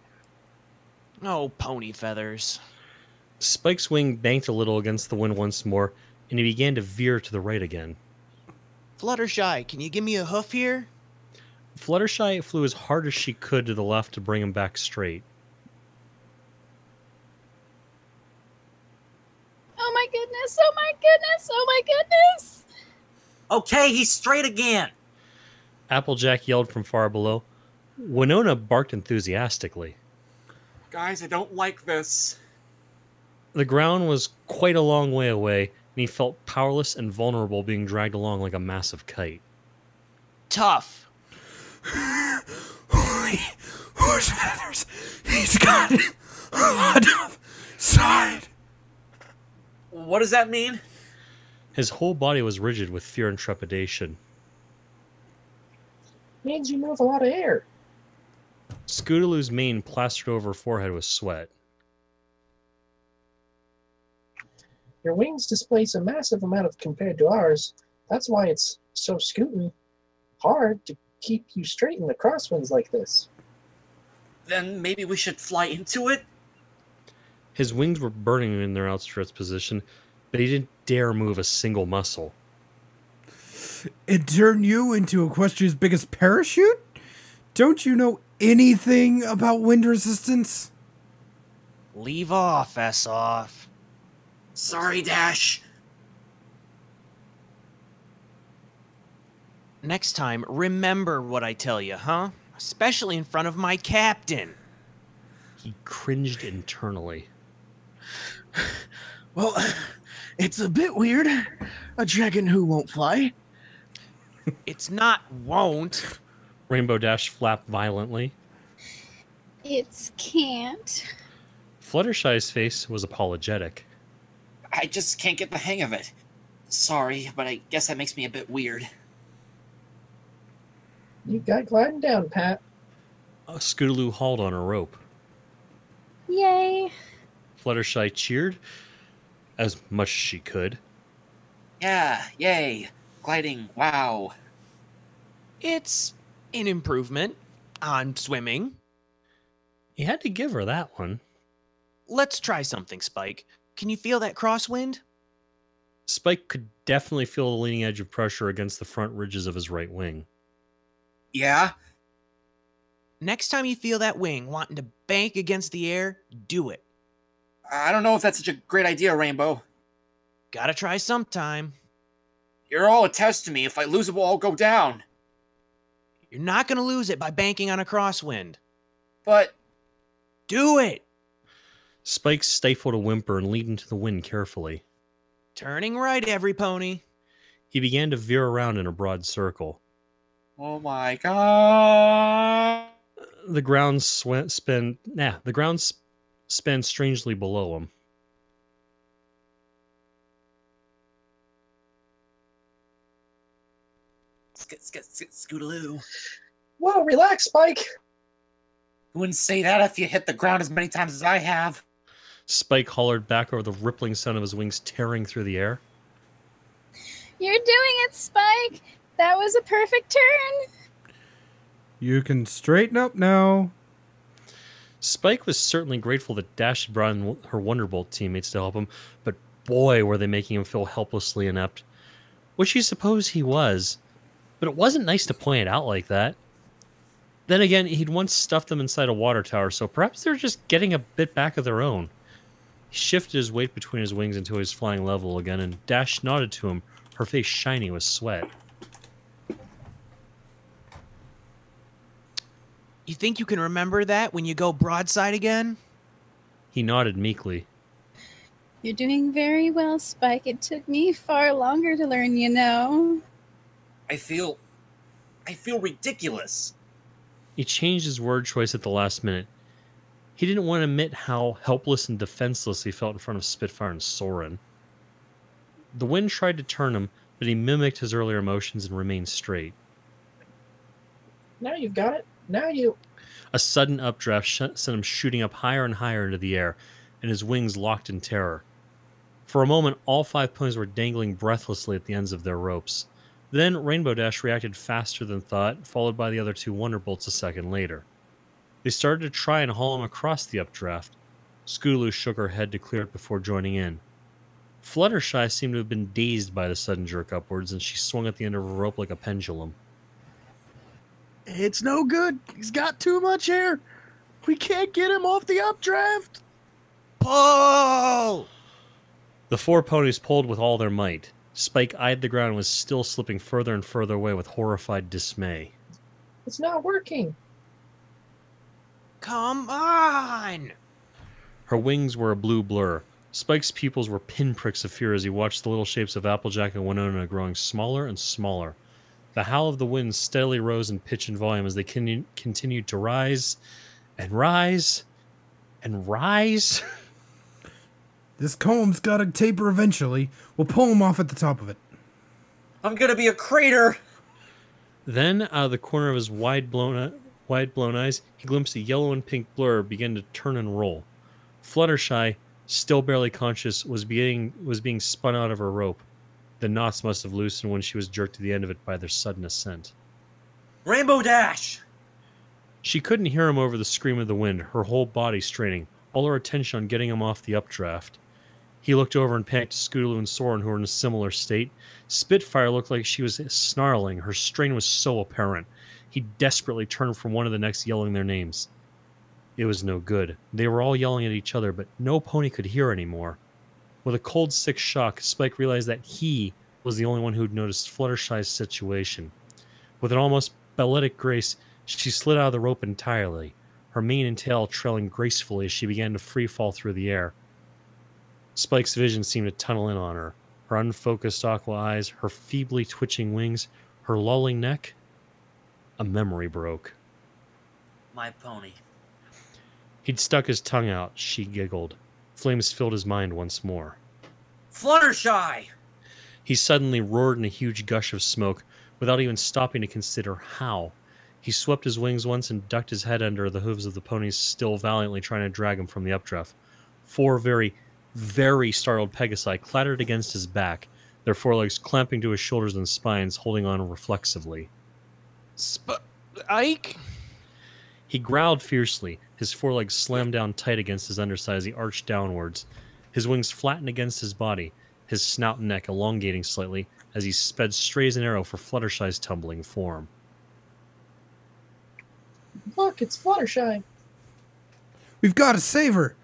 Oh, pony feathers. Spike's wing banked a little against the wind once more, and he began to veer to the right again. Fluttershy, can you give me a hoof here? Fluttershy flew as hard as she could to the left to bring him back straight. Oh my goodness, oh my goodness, oh my goodness! Okay, he's straight again. Applejack yelled from far below. Winona barked enthusiastically. Guys, I don't like this. The ground was quite a long way away, and he felt powerless and vulnerable being dragged along like a massive kite. Tough. Holy horse feathers! He's got a lot of side. What does that mean? His whole body was rigid with fear and trepidation. Means you move a lot of air. Scootaloo's mane plastered over her forehead with sweat. Your wings displace a massive amount of compared to ours. That's why it's so scooting hard to keep you straight in the crosswinds like this. Then maybe we should fly into it? His wings were burning in their outstretched position, but he didn't dare move a single muscle. It turned you into Equestria's biggest parachute? Don't you know anything about wind resistance? Leave off, S off. Sorry, Dash. Next time, remember what I tell you, huh? Especially in front of my captain. He cringed internally. Well, it's a bit weird. A dragon who won't fly. It's not won't. Rainbow Dash flapped violently. It's can't. Fluttershy's face was apologetic. I just can't get the hang of it. Sorry, but I guess that makes me a bit weird. You got gliding down, Pat. Scootaloo hauled on her rope. Yay. Fluttershy cheered as much as she could. Yeah, yay. Gliding, wow. It's an improvement on swimming. He had to give her that one. Let's try something, Spike. Can you feel that crosswind? Spike could definitely feel the leading edge of pressure against the front ridges of his right wing. Yeah? Next time you feel that wing wanting to bank against the air, do it. I don't know if that's such a great idea, Rainbow. Gotta try sometime. You're all a test to me. If I lose it, we'll all go down. You're not gonna lose it by banking on a crosswind. But... do it! Spike stifled a whimper and leaned into the wind carefully. Turning right, every pony. He began to veer around in a broad circle. Oh my god! The ground spun strangely below him. Scootaloo. Whoa, relax, Spike. You wouldn't say that if you hit the ground as many times as I have. Spike hollered back over the rippling sound of his wings tearing through the air. You're doing it, Spike. That was a perfect turn. You can straighten up now. Spike was certainly grateful that Dash had brought in her Wonderbolt teammates to help him, but boy, were they making him feel helplessly inept. Which he supposed he was, but it wasn't nice to point it out like that. Then again, he'd once stuffed them inside a water tower, so perhaps they're just getting a bit back of their own. He shifted his weight between his wings until he was flying level again, and Dash nodded to him, her face shiny with sweat. You think you can remember that when you go broadside again? He nodded meekly. You're doing very well, Spike. It took me far longer to learn, you know. I feel ridiculous. He changed his word choice at the last minute. He didn't want to admit how helpless and defenseless he felt in front of Spitfire and Soren. The wind tried to turn him, but he mimicked his earlier emotions and remained straight. Now you've got it. Now you... A sudden updraft sent him shooting up higher and higher into the air, and his wings locked in terror. For a moment, all 5 ponies were dangling breathlessly at the ends of their ropes. Then Rainbow Dash reacted faster than thought, followed by the other 2 Wonderbolts a second later. They started to try and haul him across the updraft. Scootaloo shook her head to clear it before joining in. Fluttershy seemed to have been dazed by the sudden jerk upwards, and she swung at the end of her rope like a pendulum. It's no good. He's got too much air. We can't get him off the updraft. Pull! The 4 ponies pulled with all their might. Spike eyed the ground and was still slipping further and further away with horrified dismay. It's not working. Come on! Her wings were a blue blur. Spike's pupils were pinpricks of fear as he watched the little shapes of Applejack and Winona growing smaller and smaller. The howl of the wind steadily rose in pitch and volume as they continued to rise and rise and rise. This comb's got to taper eventually. We'll pull him off at the top of it. I'm gonna be a crater! Then, out of the corner of his wide-blown eyes, he glimpsed a yellow and pink blur begin to turn and roll. Fluttershy, still barely conscious, was being spun out of her rope. The knots must have loosened when she was jerked to the end of it by their sudden ascent. Rainbow Dash! She couldn't hear him over the scream of the wind, her whole body straining, all her attention on getting him off the updraft. He looked over and panicked to Scootaloo and Soren, who were in a similar state. Spitfire looked like she was snarling. Her strain was so apparent. He desperately turned from one to the next, yelling their names. It was no good. They were all yelling at each other, but no pony could hear anymore. With a cold, sick shock, Spike realized that he was the only one who'd noticed Fluttershy's situation. With an almost balletic grace, she slid out of the rope entirely, her mane and tail trailing gracefully as she began to free fall through the air. Spike's vision seemed to tunnel in on her. Her unfocused aqua eyes, her feebly twitching wings, her lolling neck. A memory broke. My pony. He'd stuck his tongue out. She giggled. Flames filled his mind once more. Fluttershy! He suddenly roared in a huge gush of smoke, without even stopping to consider how. He swept his wings once and ducked his head under the hooves of the ponies still valiantly trying to drag him from the updraft. 4 very, very startled Pegasi clattered against his back, their forelegs clamping to his shoulders and spines, holding on reflexively. Spike? He growled fiercely. His forelegs slammed down tight against his underside as he arched downwards. His wings flattened against his body, his snout and neck elongating slightly as he sped straight as an arrow for Fluttershy's tumbling form. Look, it's Fluttershy. We've got to save her.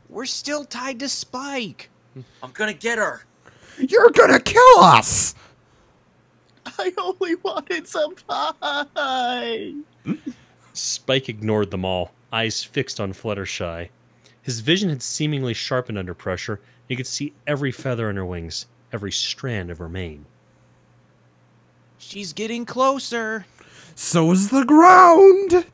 We're still tied to Spike. I'm gonna get her. You're gonna kill us. I only wanted some pie. Spike ignored them all, eyes fixed on Fluttershy. His vision had seemingly sharpened under pressure. He could see every feather on her wings, every strand of her mane. She's getting closer. So is the ground!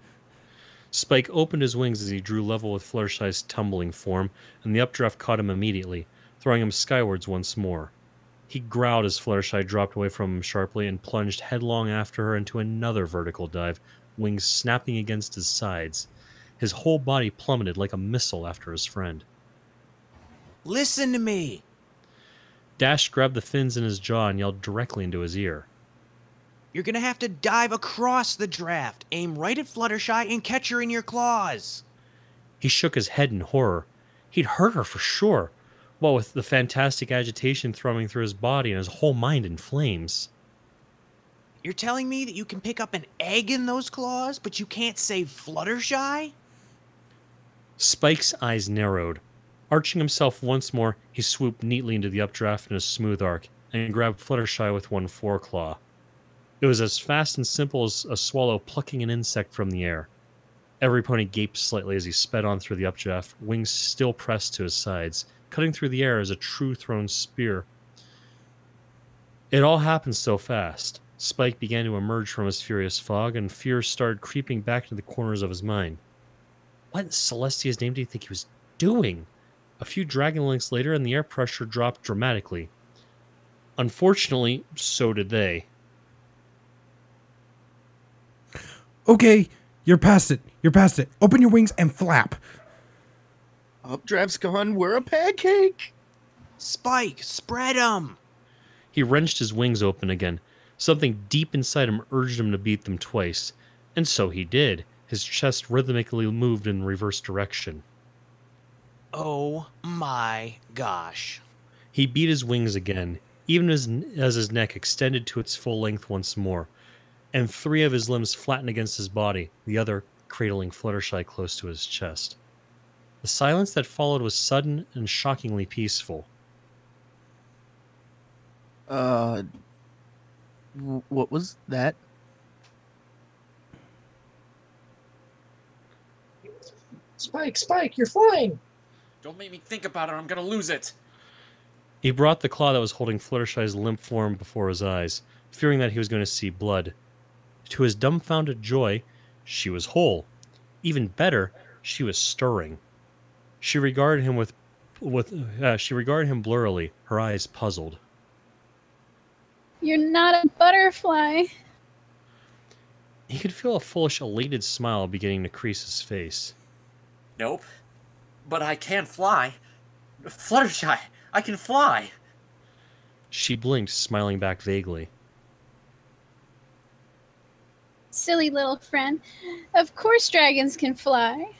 Spike opened his wings as he drew level with Fluttershy's tumbling form, and the updraft caught him immediately, throwing him skywards once more. He growled as Fluttershy dropped away from him sharply and plunged headlong after her into another vertical dive, wings snapping against his sides. His whole body plummeted like a missile after his friend. Listen to me! Dash grabbed the fins in his jaw and yelled directly into his ear. You're gonna have to dive across the draft, aim right at Fluttershy, and catch her in your claws. He shook his head in horror. He'd hurt her for sure, what with the fantastic agitation thrumming through his body and his whole mind in flames. You're telling me that you can pick up an egg in those claws, but you can't save Fluttershy? Spike's eyes narrowed. Arching himself once more, he swooped neatly into the updraft in a smooth arc and grabbed Fluttershy with one foreclaw. It was as fast and simple as a swallow plucking an insect from the air. Every pony gaped slightly as he sped on through the updraft, wings still pressed to his sides, cutting through the air as a true thrown spear. It all happened so fast. Spike began to emerge from his furious fog, and fear started creeping back into the corners of his mind. What in Celestia's name do you think he was doing? A few dragon lengths later, and the air pressure dropped dramatically. Unfortunately, so did they. Okay, you're past it. You're past it. Open your wings and flap. Updraft's gone. We're a pancake. Spike, spread 'em. He wrenched his wings open again. Something deep inside him urged him to beat them twice. And so he did. His chest rhythmically moved in reverse direction. Oh my gosh. He beat his wings again, even as his neck extended to its full length once more, and 3 of his limbs flattened against his body, the other cradling Fluttershy close to his chest. The silence that followed was sudden and shockingly peaceful. What was that? Spike, you're flying! Don't make me think about it, or I'm gonna lose it. He brought the claw that was holding Fluttershy's limp form before his eyes, fearing that he was going to see blood. To his dumbfounded joy, she was whole. Even better, she was stirring. She regarded him she regarded him blurrily, her eyes puzzled. You're not a butterfly. He could feel a foolish, elated smile beginning to crease his face. Nope. But I can fly. Fluttershy, I can fly. She blinked, smiling back vaguely. Silly little friend. Of course dragons can fly.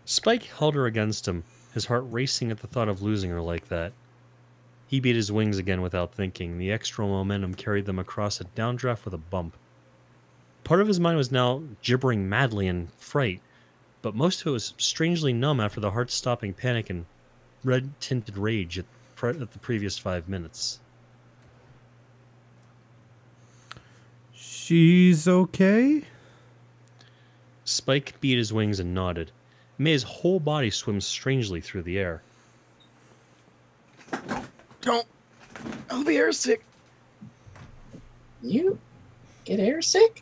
Spike held her against him, his heart racing at the thought of losing her like that. He beat his wings again without thinking. The extra momentum carried them across a downdraft with a bump. Part of his mind was now gibbering madly in fright, but most of it was strangely numb after the heart-stopping panic and red-tinted rage at the previous 5 minutes. She's okay? Spike beat his wings and nodded. It made his whole body swim strangely through the air. Don't. I'll be airsick. You get airsick?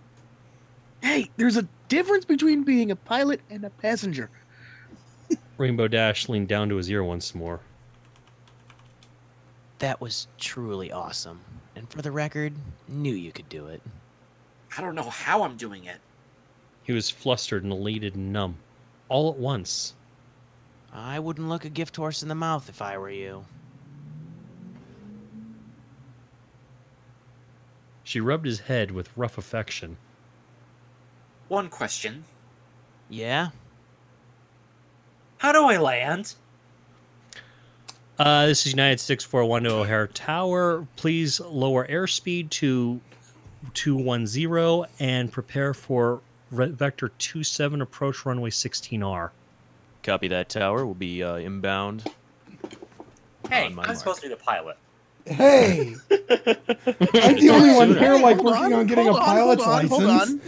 Hey, there's a difference between being a pilot and a passenger. Rainbow Dash leaned down to his ear once more. That was truly awesome. And for the record, knew you could do it. I don't know how I'm doing it. He was flustered and elated and numb, all at once. I wouldn't look a gift horse in the mouth if I were you. She rubbed his head with rough affection. One question. Yeah? How do I land? This is United 641 to O'Hare Tower. Please lower airspeed to 210 and prepare for Vector 27 approach runway 16R. Copy that, Tower. We'll be inbound. Hey, I'm supposed to be the pilot. Hey! I'm the only one here working on getting a pilot's license.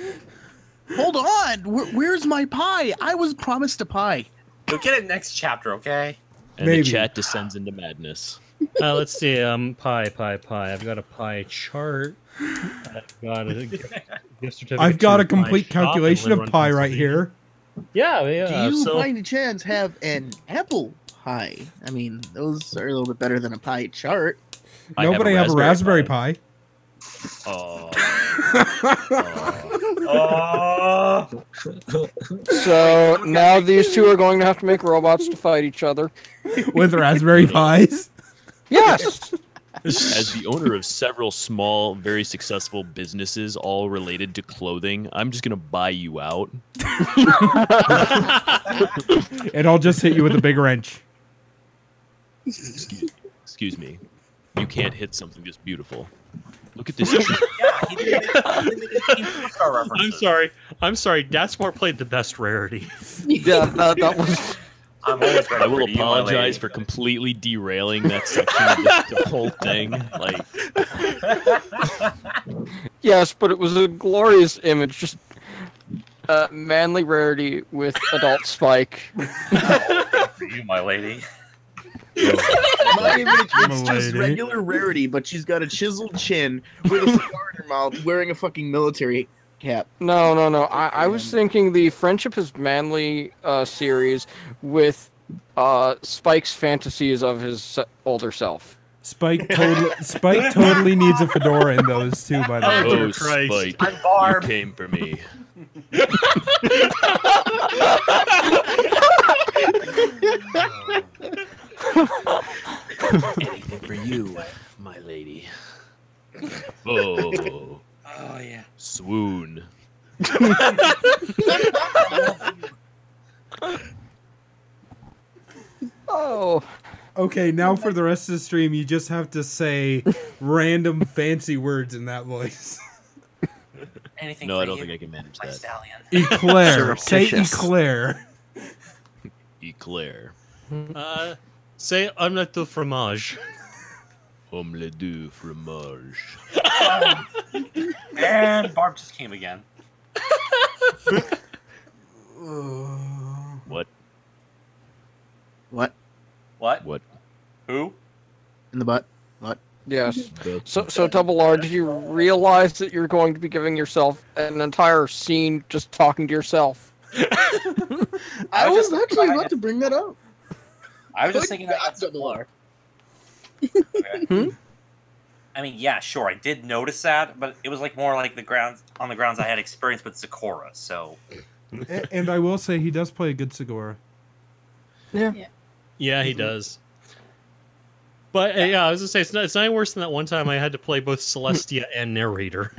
Hold on. Where's my pie? I was promised a pie. You'll get it next chapter, okay? And the chat descends into madness. Let's see. Pie. I've got a pie chart. I've got a gift certificate. I've got to a complete pie shop in calculation of Livernois, pi right Pennsylvania. here. Do you by any chance have an apple pie? I mean, those are a little bit better than a pie chart. Nobody have a raspberry pie. So now these two are going to have to make robots to fight each other. With raspberry pies? Yes! As the owner of several small, very successful businesses, all related to clothing, I'm just gonna buy you out. And I'll just hit you with a big wrench. Excuse me. You can't hit something this beautiful. Look at this. I'm sorry. Datsmore played the best rarity. Yeah, that was. I'm always ready I will for you, my apologize lady. for completely derailing that section of the whole thing. Like, Yes, but it was a glorious image. Just manly rarity with adult Spike. For you, my lady. My image, it's My just lady. regular rarity, but she's got a chiseled chin with a cigar in her mouth, wearing a fucking military cap. No. I was thinking the Friendship is Manly series with Spike's fantasies of his older self. Spike totally needs a fedora in those too, by the way. oh, Spike, I'm Barb. you came for me. Anything for you, my lady. Oh, Oh, yeah. swoon. Oh. Okay, now for the rest of the stream, you just have to say random fancy words in that voice. Anything No, for I don't you, think I can manage my that. stallion. Eclair. Say Surreptitious. eclair. Eclair. Say omelette de fromage. Omelette du fromage. And Barb just came again. What? What? What? What? Who? In the butt? What? Yes. So Double R, did you realize that you're going to be giving yourself an entire scene just talking to yourself? I was just actually trying about to bring that up. I was just thinking that that's Double R. I mean, yeah, sure, I did notice that, but it was like more like the grounds I had experience with Sakura. So, And I will say he does play a good Segura. Yeah, he does. But yeah, I was gonna say it's not any worse than that one time I had to play both Celestia and narrator.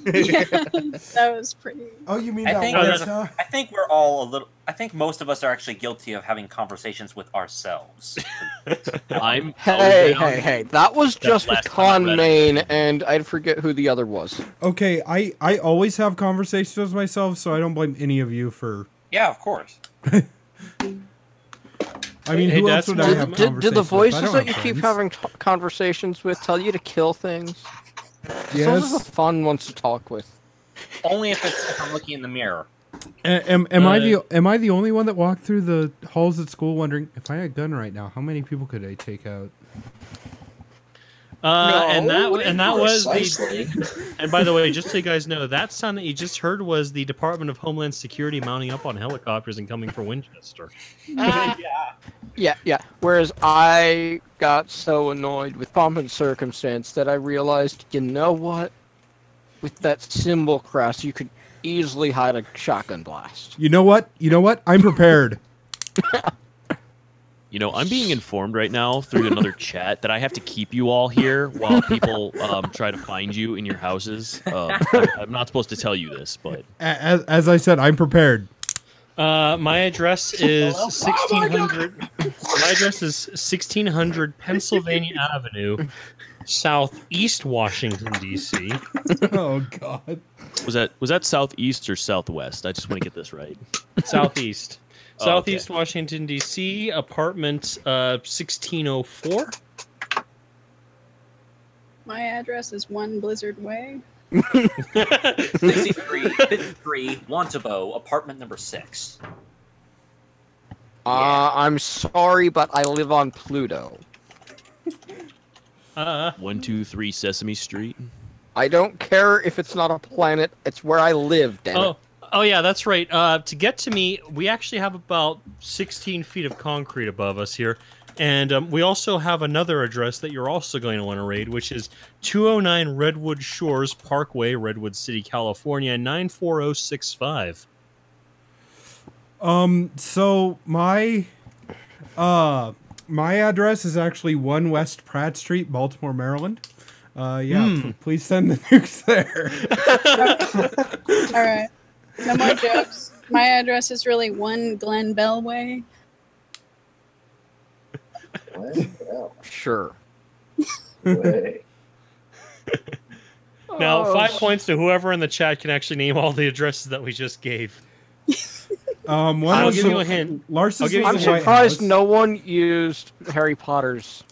Yeah, that was pretty. Oh, you mean I that think one? there's I think we're all a little. I think most of us are actually guilty of having conversations with ourselves. Hey, that was just with last time I Con read it. Main, and I'd forget who the other was. Okay, I always have conversations with myself, so I don't blame any of you for... Yeah, of course. I mean, Hey, who else would I have Did the conversations with? I voices don't that have you keep friends. having conversations with tell you to kill things? Those are Yes. the fun ones to talk with. Only if I'm looking in the mirror. Am I the only one that walked through the halls at school wondering if I had a gun right now, how many people could I take out? And that was Precisely. and by the way, just so you guys know, that sound that you just heard was the Department of Homeland Security mounting up on helicopters and coming for Winchester. Yeah. Whereas I got so annoyed with pomp and circumstance that I realized, you know what? With that symbol crest, you could easily hide a shotgun blast. You know what? I'm prepared. You know, I'm being informed right now through another chat that I have to keep you all here while people try to find you in your houses. I'm not supposed to tell you this, but As I said, I'm prepared. My address is 1600. My address is 1600 Pennsylvania Avenue, Southeast Washington D.C. Oh God. was that southeast or southwest? I just want to get this right. Southeast. Oh, Southeast Washington D.C. Apartment 1604. My address is 1 Blizzard Way. 53 Wantabo, apartment number 6. I'm sorry, but I live on Pluto. 123 Sesame Street. I don't care if it's not a planet. It's where I live, damn it. Oh yeah, that's right. To get to me, we actually have about 16 feet of concrete above us here. And we also have another address that you're also going to want to raid, which is 209 Redwood Shores Parkway, Redwood City, California, 94065. So my address is actually 1 West Pratt Street, Baltimore, Maryland. Please send the nukes there. All right. No more jokes. My address is really 1 Glen Bell Way. Sure. Now, 5 points to whoever in the chat can actually name all the addresses that we just gave. I'll give you a hint. I'm surprised no one used Harry Potter's.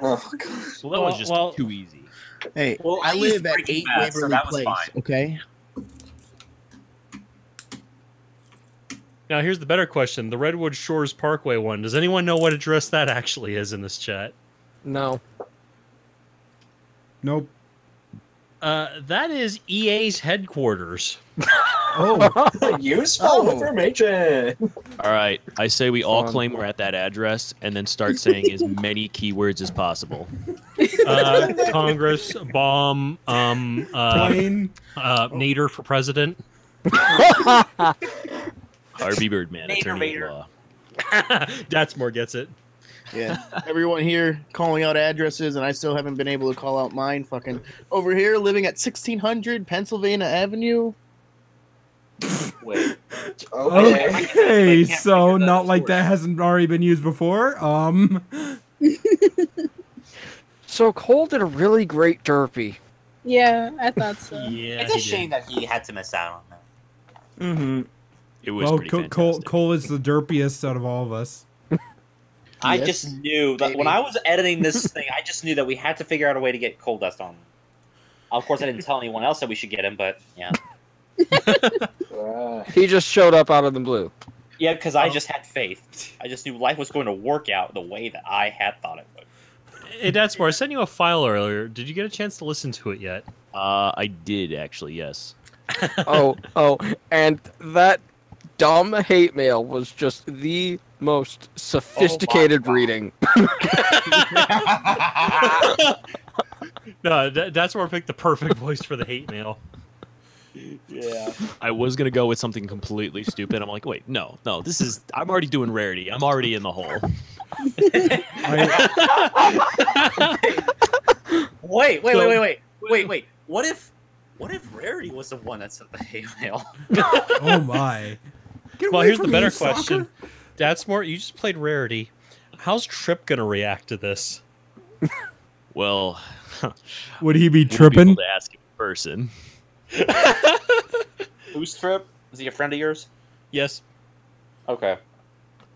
Well, that was just too easy. Hey, Well, I I used live at Breaking 8 Bad, so Waverly that was Place, fine. okay? Now, here's the better question. The Redwood Shores Parkway one. Does anyone know what address that actually is in this chat? No. Nope. That is EA's headquarters. Useful information. All right, I say we all claim we're at that address and then start saying as many keywords as possible. Congress, bomb, Plane. Nader for president. Harvey Birdman, attorney at law. Datsmore gets it. Yeah, everyone here calling out addresses, and I still haven't been able to call out mine. Fucking over here, living at 1600 Pennsylvania Avenue. Wait. Okay, so not like that hasn't already been used before. So Cole did a really great derpy. Yeah, I thought so. Yeah, It's a shame that he had to miss out on that. Mm-hmm. It was pretty fantastic. Cole is the derpiest out of all of us. I just knew that when I was editing this thing, I just knew that we had to figure out a way to get Coal Dust on. Of course, I didn't tell anyone else that we should get him, but yeah. He just showed up out of the blue. Yeah, because I just had faith. I just knew life was going to work out the way that I had thought it would. Hey, Datsmore, I sent you a file earlier. Did you get a chance to listen to it yet? I did, actually, yes. oh, and that dumb hate mail was just the most sophisticated reading. No, Datsmore picked the perfect voice for the hate mail. Yeah. I was going to go with something completely stupid. I'm like, wait, no, this is... I'm already doing rarity. I'm already in the hole. Wait. What if Rarity was the one that sent the hate mail? Oh my. Well, here's the better question. Datsmore, you just played Rarity. How's Trip gonna react to this? Well, would he be we'll tripping? be able to ask him in person. Who's Trip? Is he a friend of yours? Yes. Okay.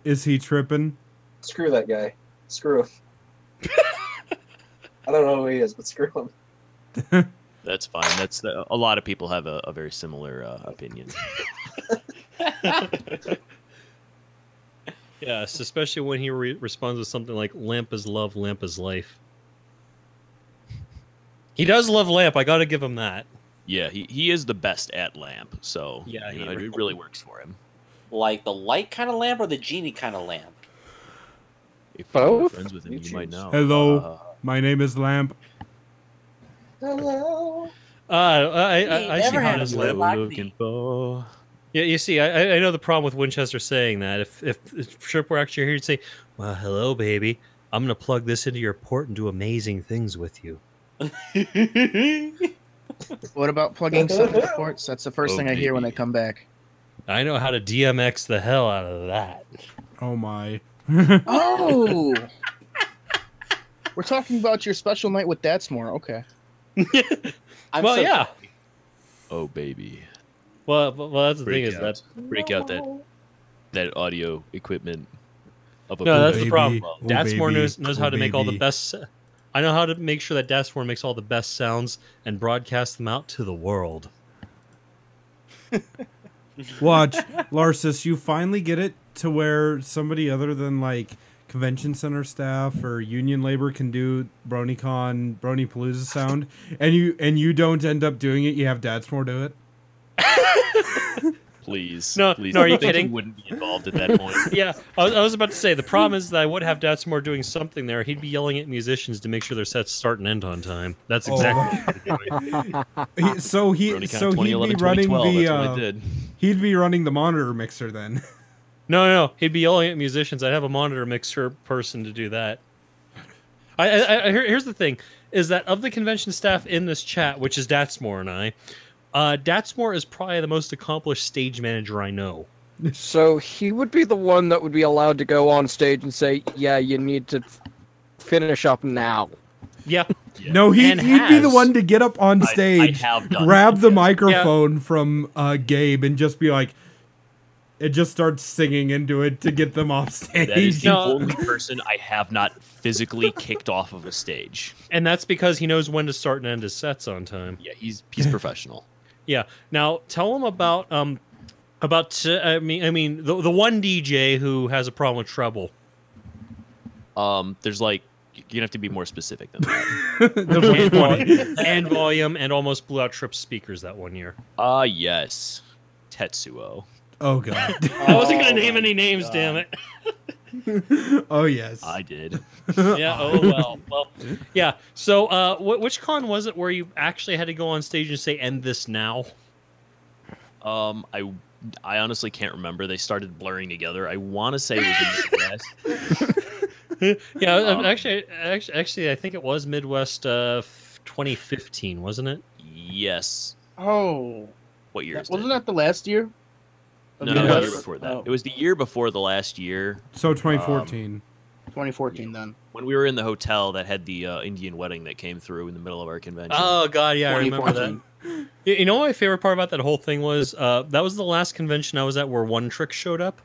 Is he tripping? Screw that guy. Screw him. I don't know who he is, but screw him. That's fine. That's a lot of people have a very similar opinion. Yes, especially when he responds with something like "Lamp is love, lamp is life." He does love Lamp. I got to give him that. Yeah, he is the best at lamp, so yeah, it really works for him. Like the light kind of lamp or the genie kind of lamp? If you're friends with him, you might know. Hello, my name is Lamp. Hello. I see how this What Lamp. we're looking for. Yeah, you see, I know the problem with Winchester saying that. If Trip were actually here, he'd say, "Well, hello, baby. I'm gonna plug this into your port and do amazing things with you." What about plugging stuff into ports? That's the first thing I hear when they come back. I know how to DMX the hell out of that. Oh my. Oh! We're talking about your special night with Datsmore. Okay. Well, yeah. Oh, baby. Well, that's the thing is that break out that audio equipment. Of a no, that's baby. the problem. Oh, Datsmore baby. knows how to make all the baby. best. I know how to make sure that Datsmore makes all the best sounds and broadcast them out to the world. Watch, Larsus, you finally get it to where somebody other than like convention center staff or union labor can do BronyCon, Bronypalooza sound, and you don't end up doing it? You have Dadsmore do it. Please. No, please. no, are you I think he kidding? wouldn't be involved at that point. Yeah, I was about to say, the problem is that I would have Dadsmore doing something there. He'd be yelling at musicians to make sure their sets start and end on time. That's exactly what he'd be doing. He'd be running 2012, the that's what I did. he'd be running the monitor mixer then. No, he'd be yelling at musicians. I'd have a monitor mixer person to do that. Here's the thing, is that of the convention staff in this chat, which is Datsmore and I, Datsmore is probably the most accomplished stage manager I know. So he would be the one that would be allowed to go on stage and say, "Yeah, you need to finish up now." Yeah. No, he'd be the one to get up on I stage, have done grab that, the yes. microphone from Gabe, and just be like, it just starts singing into it to get them off stage. That is the only person I have not physically kicked off of a stage. And that's because he knows when to start and end his sets on time. Yeah, he's professional. Yeah. Now tell him about the one DJ who has a problem with treble. There's like, you're gonna have to be more specific than that. and volume, and almost blew out Tripp's speakers that one year. Yes, Tetsuo. Oh god. I wasn't gonna name any names, damn it. Oh yes, I did. Yeah. Oh well. Yeah. So, which con was it where you actually had to go on stage and say "end this now"? I honestly can't remember. They started blurring together. I want to say it was in the US. Yeah. Actually, I think it was Midwest 2015, wasn't it? Yes. Oh. What year is Wasn't that the last year? No, the year before that. It was the year before the last year. So 2014. 2014 then. When we were in the hotel that had the Indian wedding that came through in the middle of our convention. Oh god, yeah, I remember that. You know what my favorite part about that whole thing was? That was the last convention I was at where One Trick showed up.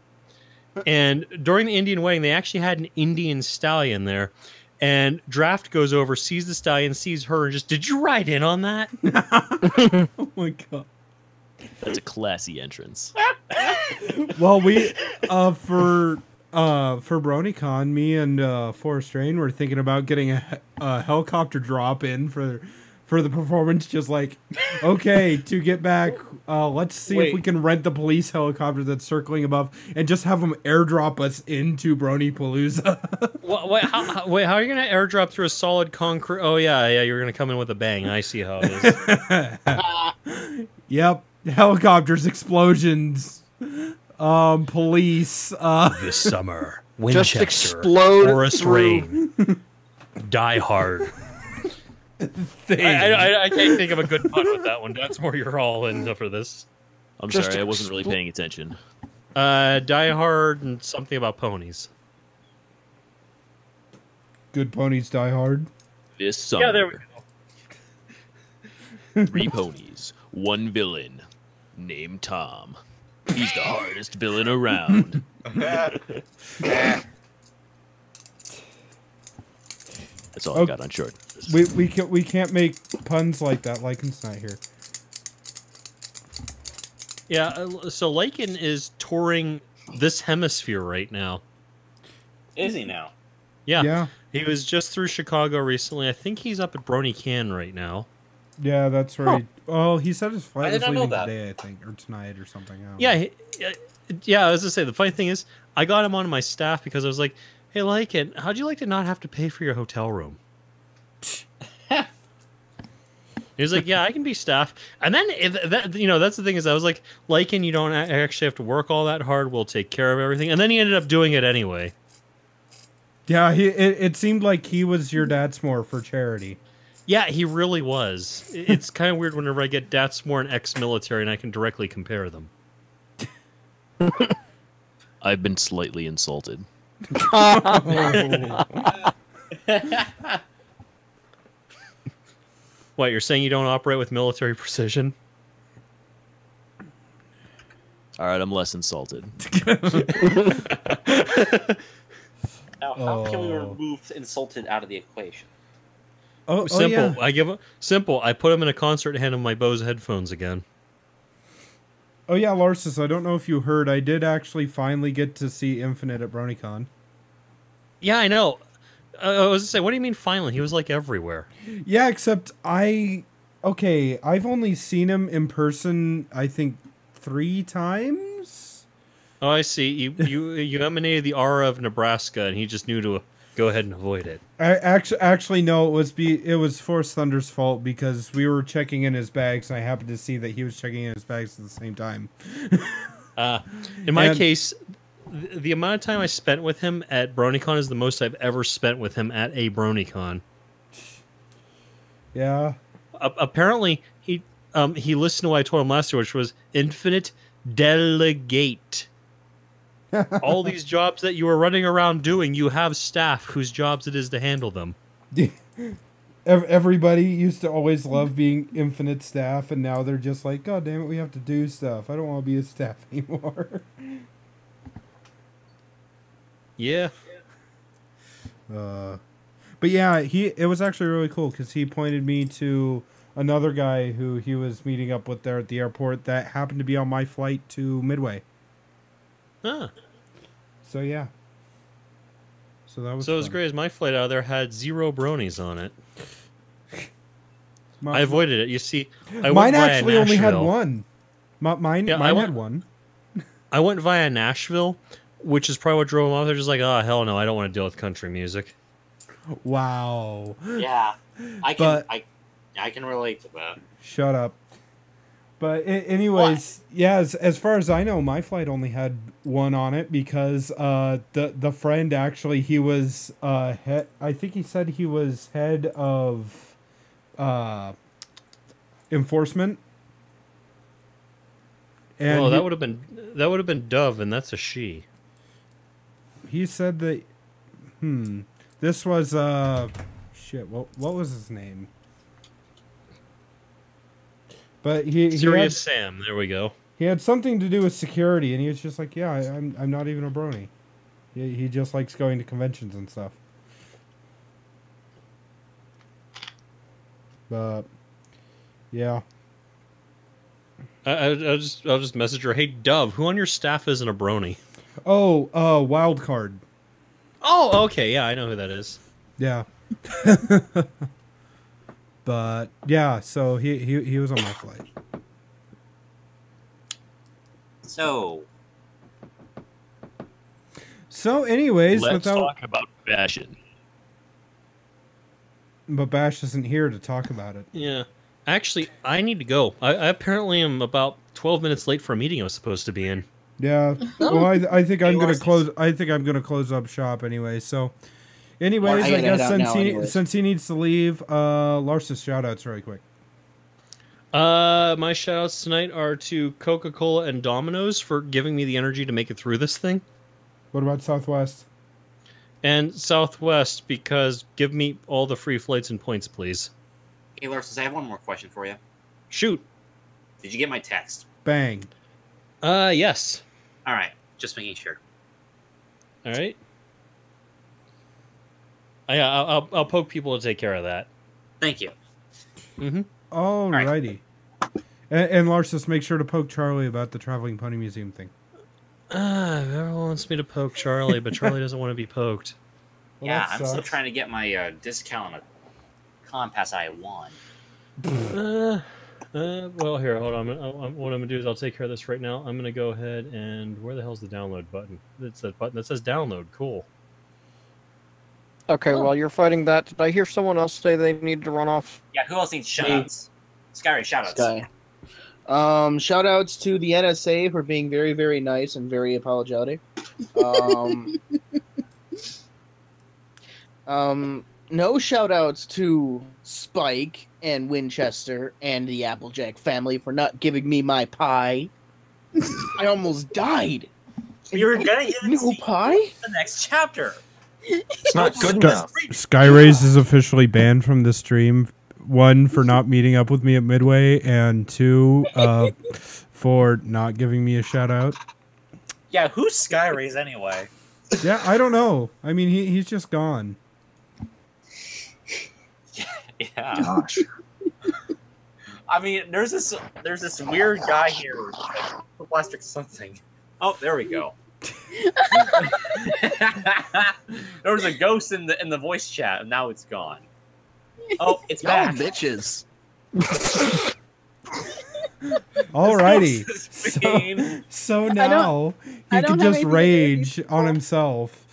And during the Indian wedding, they actually had an Indian stallion there. And Draft goes over, sees the stallion, sees her, and just, did you ride in on that? Oh my god. That's a classy entrance. Well, we for BronyCon, me and Forrest Rain were thinking about getting a helicopter drop in for the performance. Just like, okay, to get back, let's see if we can rent the police helicopter that's circling above and just have them airdrop us into Bronypalooza. Wait, how are you gonna airdrop through a solid concrete? Oh yeah, you're gonna come in with a bang. I see how it is. Yep, helicopters, explosions, police. This summer, Just Winchester, explode Forest through. Rain, Die Hard. I can't think of a good pun with that one. That's more you're all in for this. I'm sorry, I wasn't really paying attention. Die Hard and something about ponies. Good ponies die hard. This summer. Yeah, there we go. 3 ponies, 1 villain, named Tom. He's the hardest villain around. That's all I got on short. We can't make puns like that. Lycan's not here. Yeah, so Lycan is touring this hemisphere right now. Is he now? Yeah. He was just through Chicago recently. I think he's up at BronyCan right now. Yeah, that's right. Oh, he said his I flight did was not know leaving that. today, I think, or tonight, or something. I don't know. Yeah, I was gonna say the funny thing is I got him on my staff because I was like, "Hey, Lycan, how'd you like to not have to pay for your hotel room?" He was like, "Yeah, I can be staff." And then that's the thing is I was like, "Lycan, you don't actually have to work all that hard. We'll take care of everything." And then he ended up doing it anyway. Yeah, it seemed like he was your Dadsmore for charity. Yeah, he really was. It's kind of weird whenever I get Datsmore and ex-military and I can directly compare them. I've been slightly insulted. What, you're saying you don't operate with military precision? All right, I'm less insulted. Now, how can we remove insulted out of the equation? Simple. Yeah. I put him in a concert and hand him my Bose headphones again. Oh yeah, Larsus, I don't know if you heard, I did actually finally get to see Infinite at BronyCon. Yeah, I know. I was gonna say, what do you mean finally? He was like everywhere. Yeah, except I've only seen him in person, I think 3 times. Oh, I see. You emanated the aura of Nebraska, and he just knew to go ahead and avoid it. Actually, no. It was Force Thunder's fault because we were checking in his bags, and I happened to see that he was checking in his bags at the same time. In my case, the amount of time I spent with him at BronyCon is the most I've ever spent with him at a BronyCon. Yeah. Apparently, he listened to what I told him last year, which was infinite delegate. All these jobs that you were running around doing, you have staff whose jobs it is to handle them. Everybody used to always love being Infinite staff, and now they're just like, God damn it, we have to do stuff. I don't want to be a staff anymore. Yeah. But yeah, it was actually really cool because he pointed me to another guy who he was meeting up with there at the airport that happened to be on my flight to Midway. Huh. So yeah. So that was. So as great as my flight out of there had 0 bronies on it. I avoided it. You see, mine actually only had one. Mine had one. I went via Nashville, which is probably what drove him off. They're just like, oh hell no, I don't want to deal with country music. Wow. Yeah, I can relate to that. Shut up. But anyways, yeah, as far as I know, my flight only had one on it because the friend actually, he was I think he said he was head of enforcement. And well, that would have been Dove, and that's a she. He said that this was shit, what was his name? But Serious Sam, there we go. He had something to do with security, and he was just like, yeah, I'm not even a brony. He just likes going to conventions and stuff. But yeah. I'll just message her. Hey Dove, who on your staff isn't a brony? Oh, Wildcard. Oh, okay, yeah, I know who that is. Yeah. But yeah, so he was on my flight. So anyways, let's talk about fashion. But Bash isn't here to talk about it. Yeah. Actually, I need to go. I apparently am about 12 minutes late for a meeting I was supposed to be in. Yeah. Well, I think I'm gonna close. I think I'm gonna close up shop anyway. So, anyways, I guess since he needs to leave, Larsus shoutouts really quick. My shoutouts tonight are to Coca-Cola and Domino's for giving me the energy to make it through this thing. What about Southwest? And Southwest, because give me all the free flights and points, please. Hey, Larsus, I have one more question for you. Shoot. Did you get my text? Bang. Yes. All right, just making sure. All right. I'll poke people to take care of that. Thank you. Mm-hmm. Alrighty. And Larsus, make sure to poke Charlie about the Traveling Pony Museum thing. Everyone wants me to poke Charlie, but Charlie doesn't want to be poked. Well, yeah, I'm still trying to get my discount on a Compass I1. Well, here, hold on. What I'm gonna do is I'll take care of this right now. I'm gonna go ahead and where the hell's the download button? It's that button that says download. Cool. Okay, while you're fighting that, did I hear someone else say they need to run off? Yeah, who else needs shoutouts? Skyry, shoutouts. Sky. Shoutouts to the NSA for being very, very nice and very apologetic. No shoutouts to Spike and Winchester and the Applejack family for not giving me my pie. I almost died. You're gonna get no pie? The next chapter. It's not good enough. Skyrays is officially banned from the stream. 1, for not meeting up with me at Midway, and 2, for not giving me a shout out. Yeah, who's Skyrays anyway? Yeah, I don't know. I mean, he's just gone. Yeah. Gosh. I mean, there's this weird guy here, plastic something. Oh, there we go. There was a ghost in the voice chat, and now it's gone. Oh, it's back. Bitches. Alrighty. So now he can just rage on himself.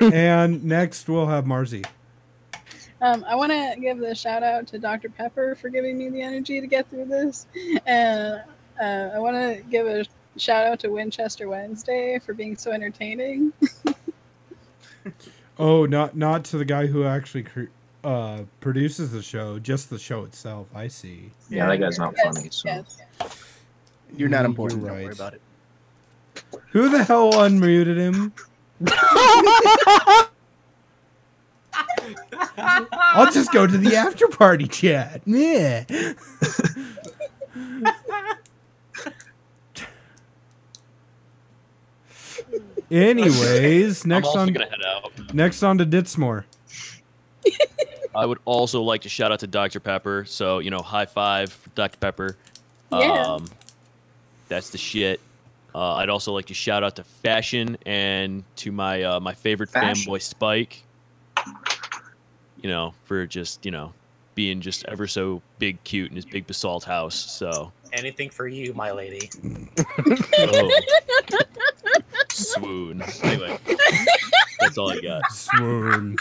And next we'll have Marzi. I want to give the shout out to Dr. Pepper for giving me the energy to get through this. And I want to give a shout out to Winchester Wednesday for being so entertaining. Oh, not to the guy who actually produces the show, just the show itself. I see. Yeah, that guy's not funny. So. Yes. You're not important. You're Don't worry right. about it. Who the hell unmuted him? I'll just go to the after party chat. Yeah. Anyways, next also on gonna head out. Next on to Ditsmore. I would also like to shout out to Dr. Pepper. So, high five for Dr. Pepper. Yeah. That's the shit. I'd also like to shout out to Fashion and to my my favorite fanboy Spike. For just, being just ever so big cute in his big basalt house. So Anything for you, my lady. oh. Swoon. Anyway, that's all I got. Swoon.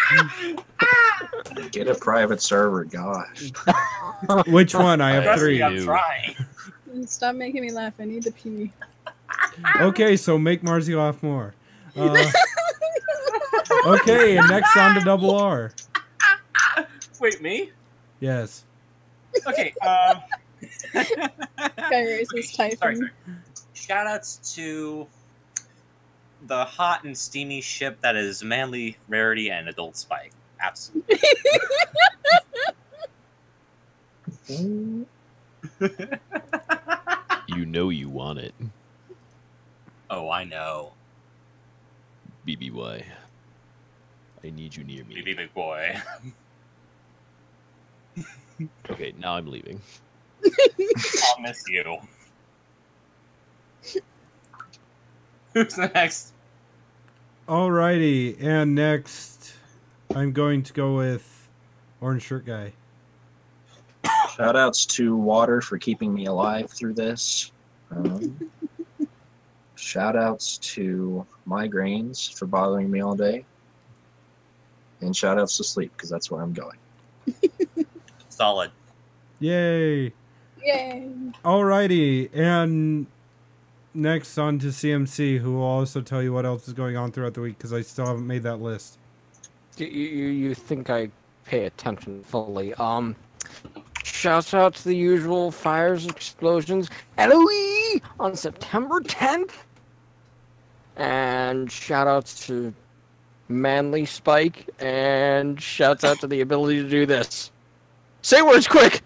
Get a private server, gosh. Which one? I have three. I'm trying. Stop making me laugh. I need to pee. Okay, so make Marzi laugh more. Okay, and next on to Double R. Wait, me? Yes. Okay. Guy raises typing. Sorry. Shoutouts to the hot and steamy ship that is Manly, Rarity, and Adult Spike. Absolutely. You know you want it. Oh, I know. BBY. I need you near me. BB big boy. Okay, now I'm leaving. I'll miss you. Who's next? Alrighty, and next I'm going to go with Orange Shirt Guy. Shoutouts to Water for keeping me alive through this. Shoutouts to migraines for bothering me all day. And shoutouts to sleep, because that's where I'm going. Solid. Yay! Yay! Alrighty, and next on to CMC, who will also tell you what else is going on throughout the week, because I still haven't made that list. You think I pay attention fully. Shouts out to the usual fires, explosions, LOE on September 10th. And shout outs to Manly Spike, and shouts out to the ability to do this. Say words quick!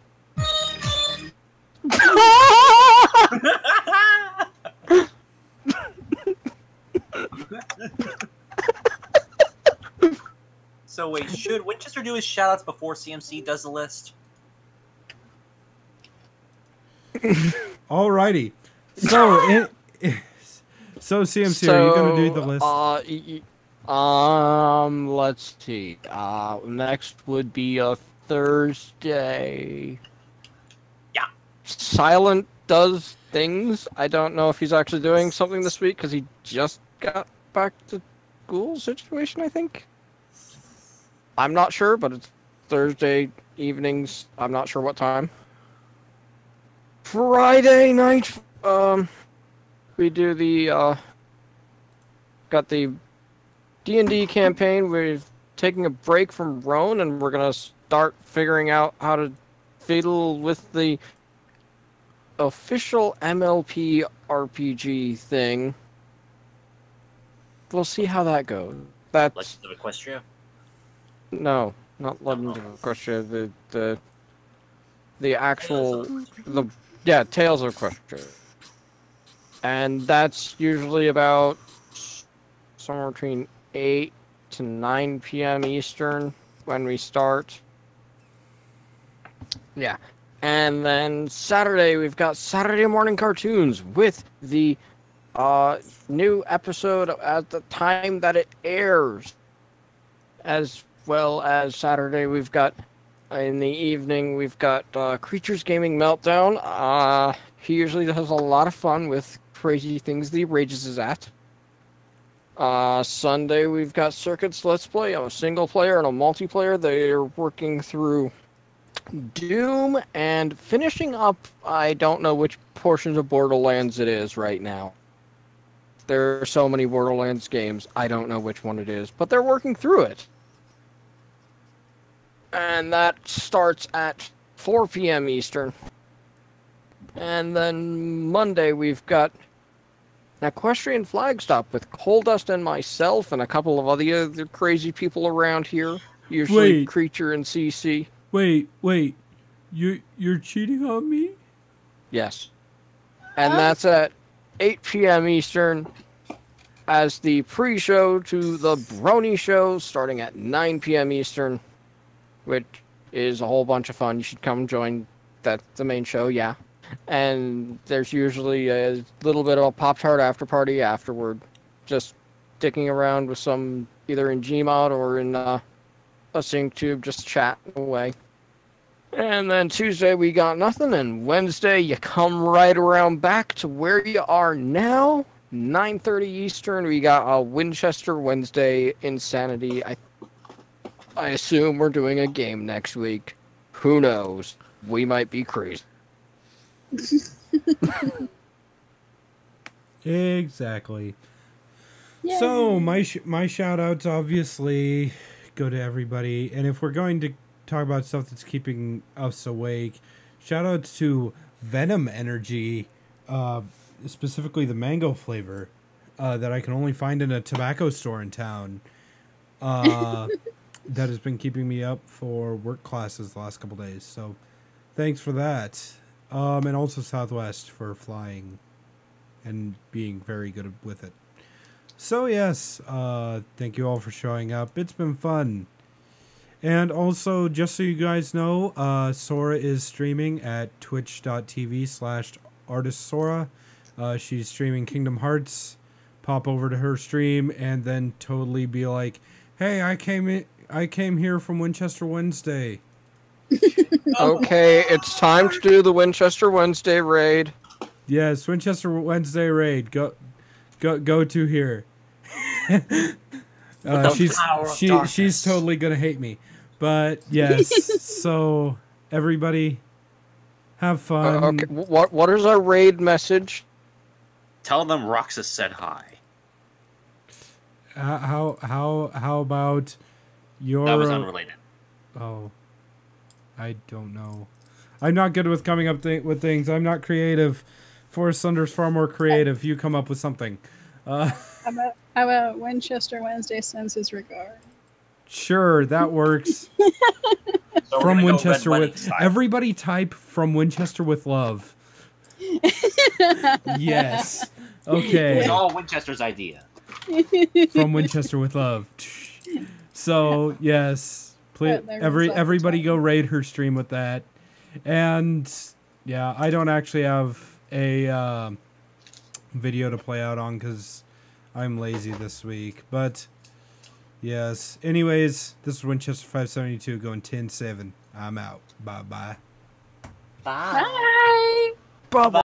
So wait, should Winchester do his shoutouts before CMC does the list? Alrighty. So, so CMC, are you going to do the list? Let's see. Next would be a Thursday. Yeah. Silent does things. I don't know if he's actually doing something this week because he just got back to school situation, I think. I'm not sure, but it's Thursday evenings. I'm not sure what time. Friday night, we do the, got the D&D campaign. We're taking a break from Roan, and we're gonna start figuring out how to fiddle with the official MLP RPG thing. We'll see how that goes. That's Legends of Equestria? no, not Legends of Equestria. The actual Tales of Equestria, and that's usually about somewhere between 8 to 9 p.m. Eastern when we start. Yeah, And then Saturday, we've got Saturday morning cartoons with the new episode at the time that it airs. As well as Saturday, we've got, in the evening, we've got Creatures Gaming Meltdown. He usually has a lot of fun with crazy things that he rages is at. Sunday, we've got Circuits Let's Play, a single player and a multiplayer. They're working through Doom and finishing up, I don't know which portions of Borderlands it is right now. There are so many Borderlands games, I don't know which one it is, but they're working through it. And that starts at 4 p.m. Eastern. And then Monday we've got an Equestrian Flag Stop with Coldust and myself and a couple of other crazy people around here. Usually Creature and CC. Wait. You're cheating on me? Yes. And that's at 8 p.m. Eastern as the pre-show to the Brony Show starting at 9 p.m. Eastern, which is a whole bunch of fun. You should come join the main show, yeah. And there's usually a little bit of a Pop-Tart after party afterward. Just dicking around with some, either in Gmod or in a sync tube, just chatting away. And then Tuesday we got nothing, and Wednesday you come right around back to where you are now. 9:30 Eastern, we got a Winchester Wednesday Insanity. I assume we're doing a game next week. Who knows? We might be crazy. Exactly. Yay. So my shout outs obviously go to everybody, and if we're going to talk about stuff that's keeping us awake, shout outs to Venom Energy, specifically the mango flavor that I can only find in a tobacco store in town. That has been keeping me up for work classes the last couple days. So thanks for that. And also Southwest for flying and being very good with it. So yes, thank you all for showing up. It's been fun. And also, just so you guys know, Sora is streaming at twitch.tv/artistsora. She's streaming Kingdom Hearts. Pop over to her stream and then totally be like, hey, I came here from Winchester Wednesday. Okay, it's time to do the Winchester Wednesday raid. Yes, Winchester Wednesday raid. Go to here. She's totally gonna hate me, but yes. So everybody, have fun. Okay, what is our raid message? Tell them Roxas said hi. How about your? That was unrelated. Oh, I don't know. I'm not good with coming up with things. I'm not creative. Forest Thunder's far more creative. You come up with something. How about Winchester Wednesday sends his regard? Sure, that works. So from Winchester with everybody type from Winchester with love. Yes. Okay. It's all Winchester's idea. From Winchester with love. So yes, please, everybody go raid her stream with that. And yeah, I don't actually have a video to play out on because I'm lazy this week. But yes, anyways, this is Winchester 572 going 10-7. I'm out. Bye-bye. Bye. Bye.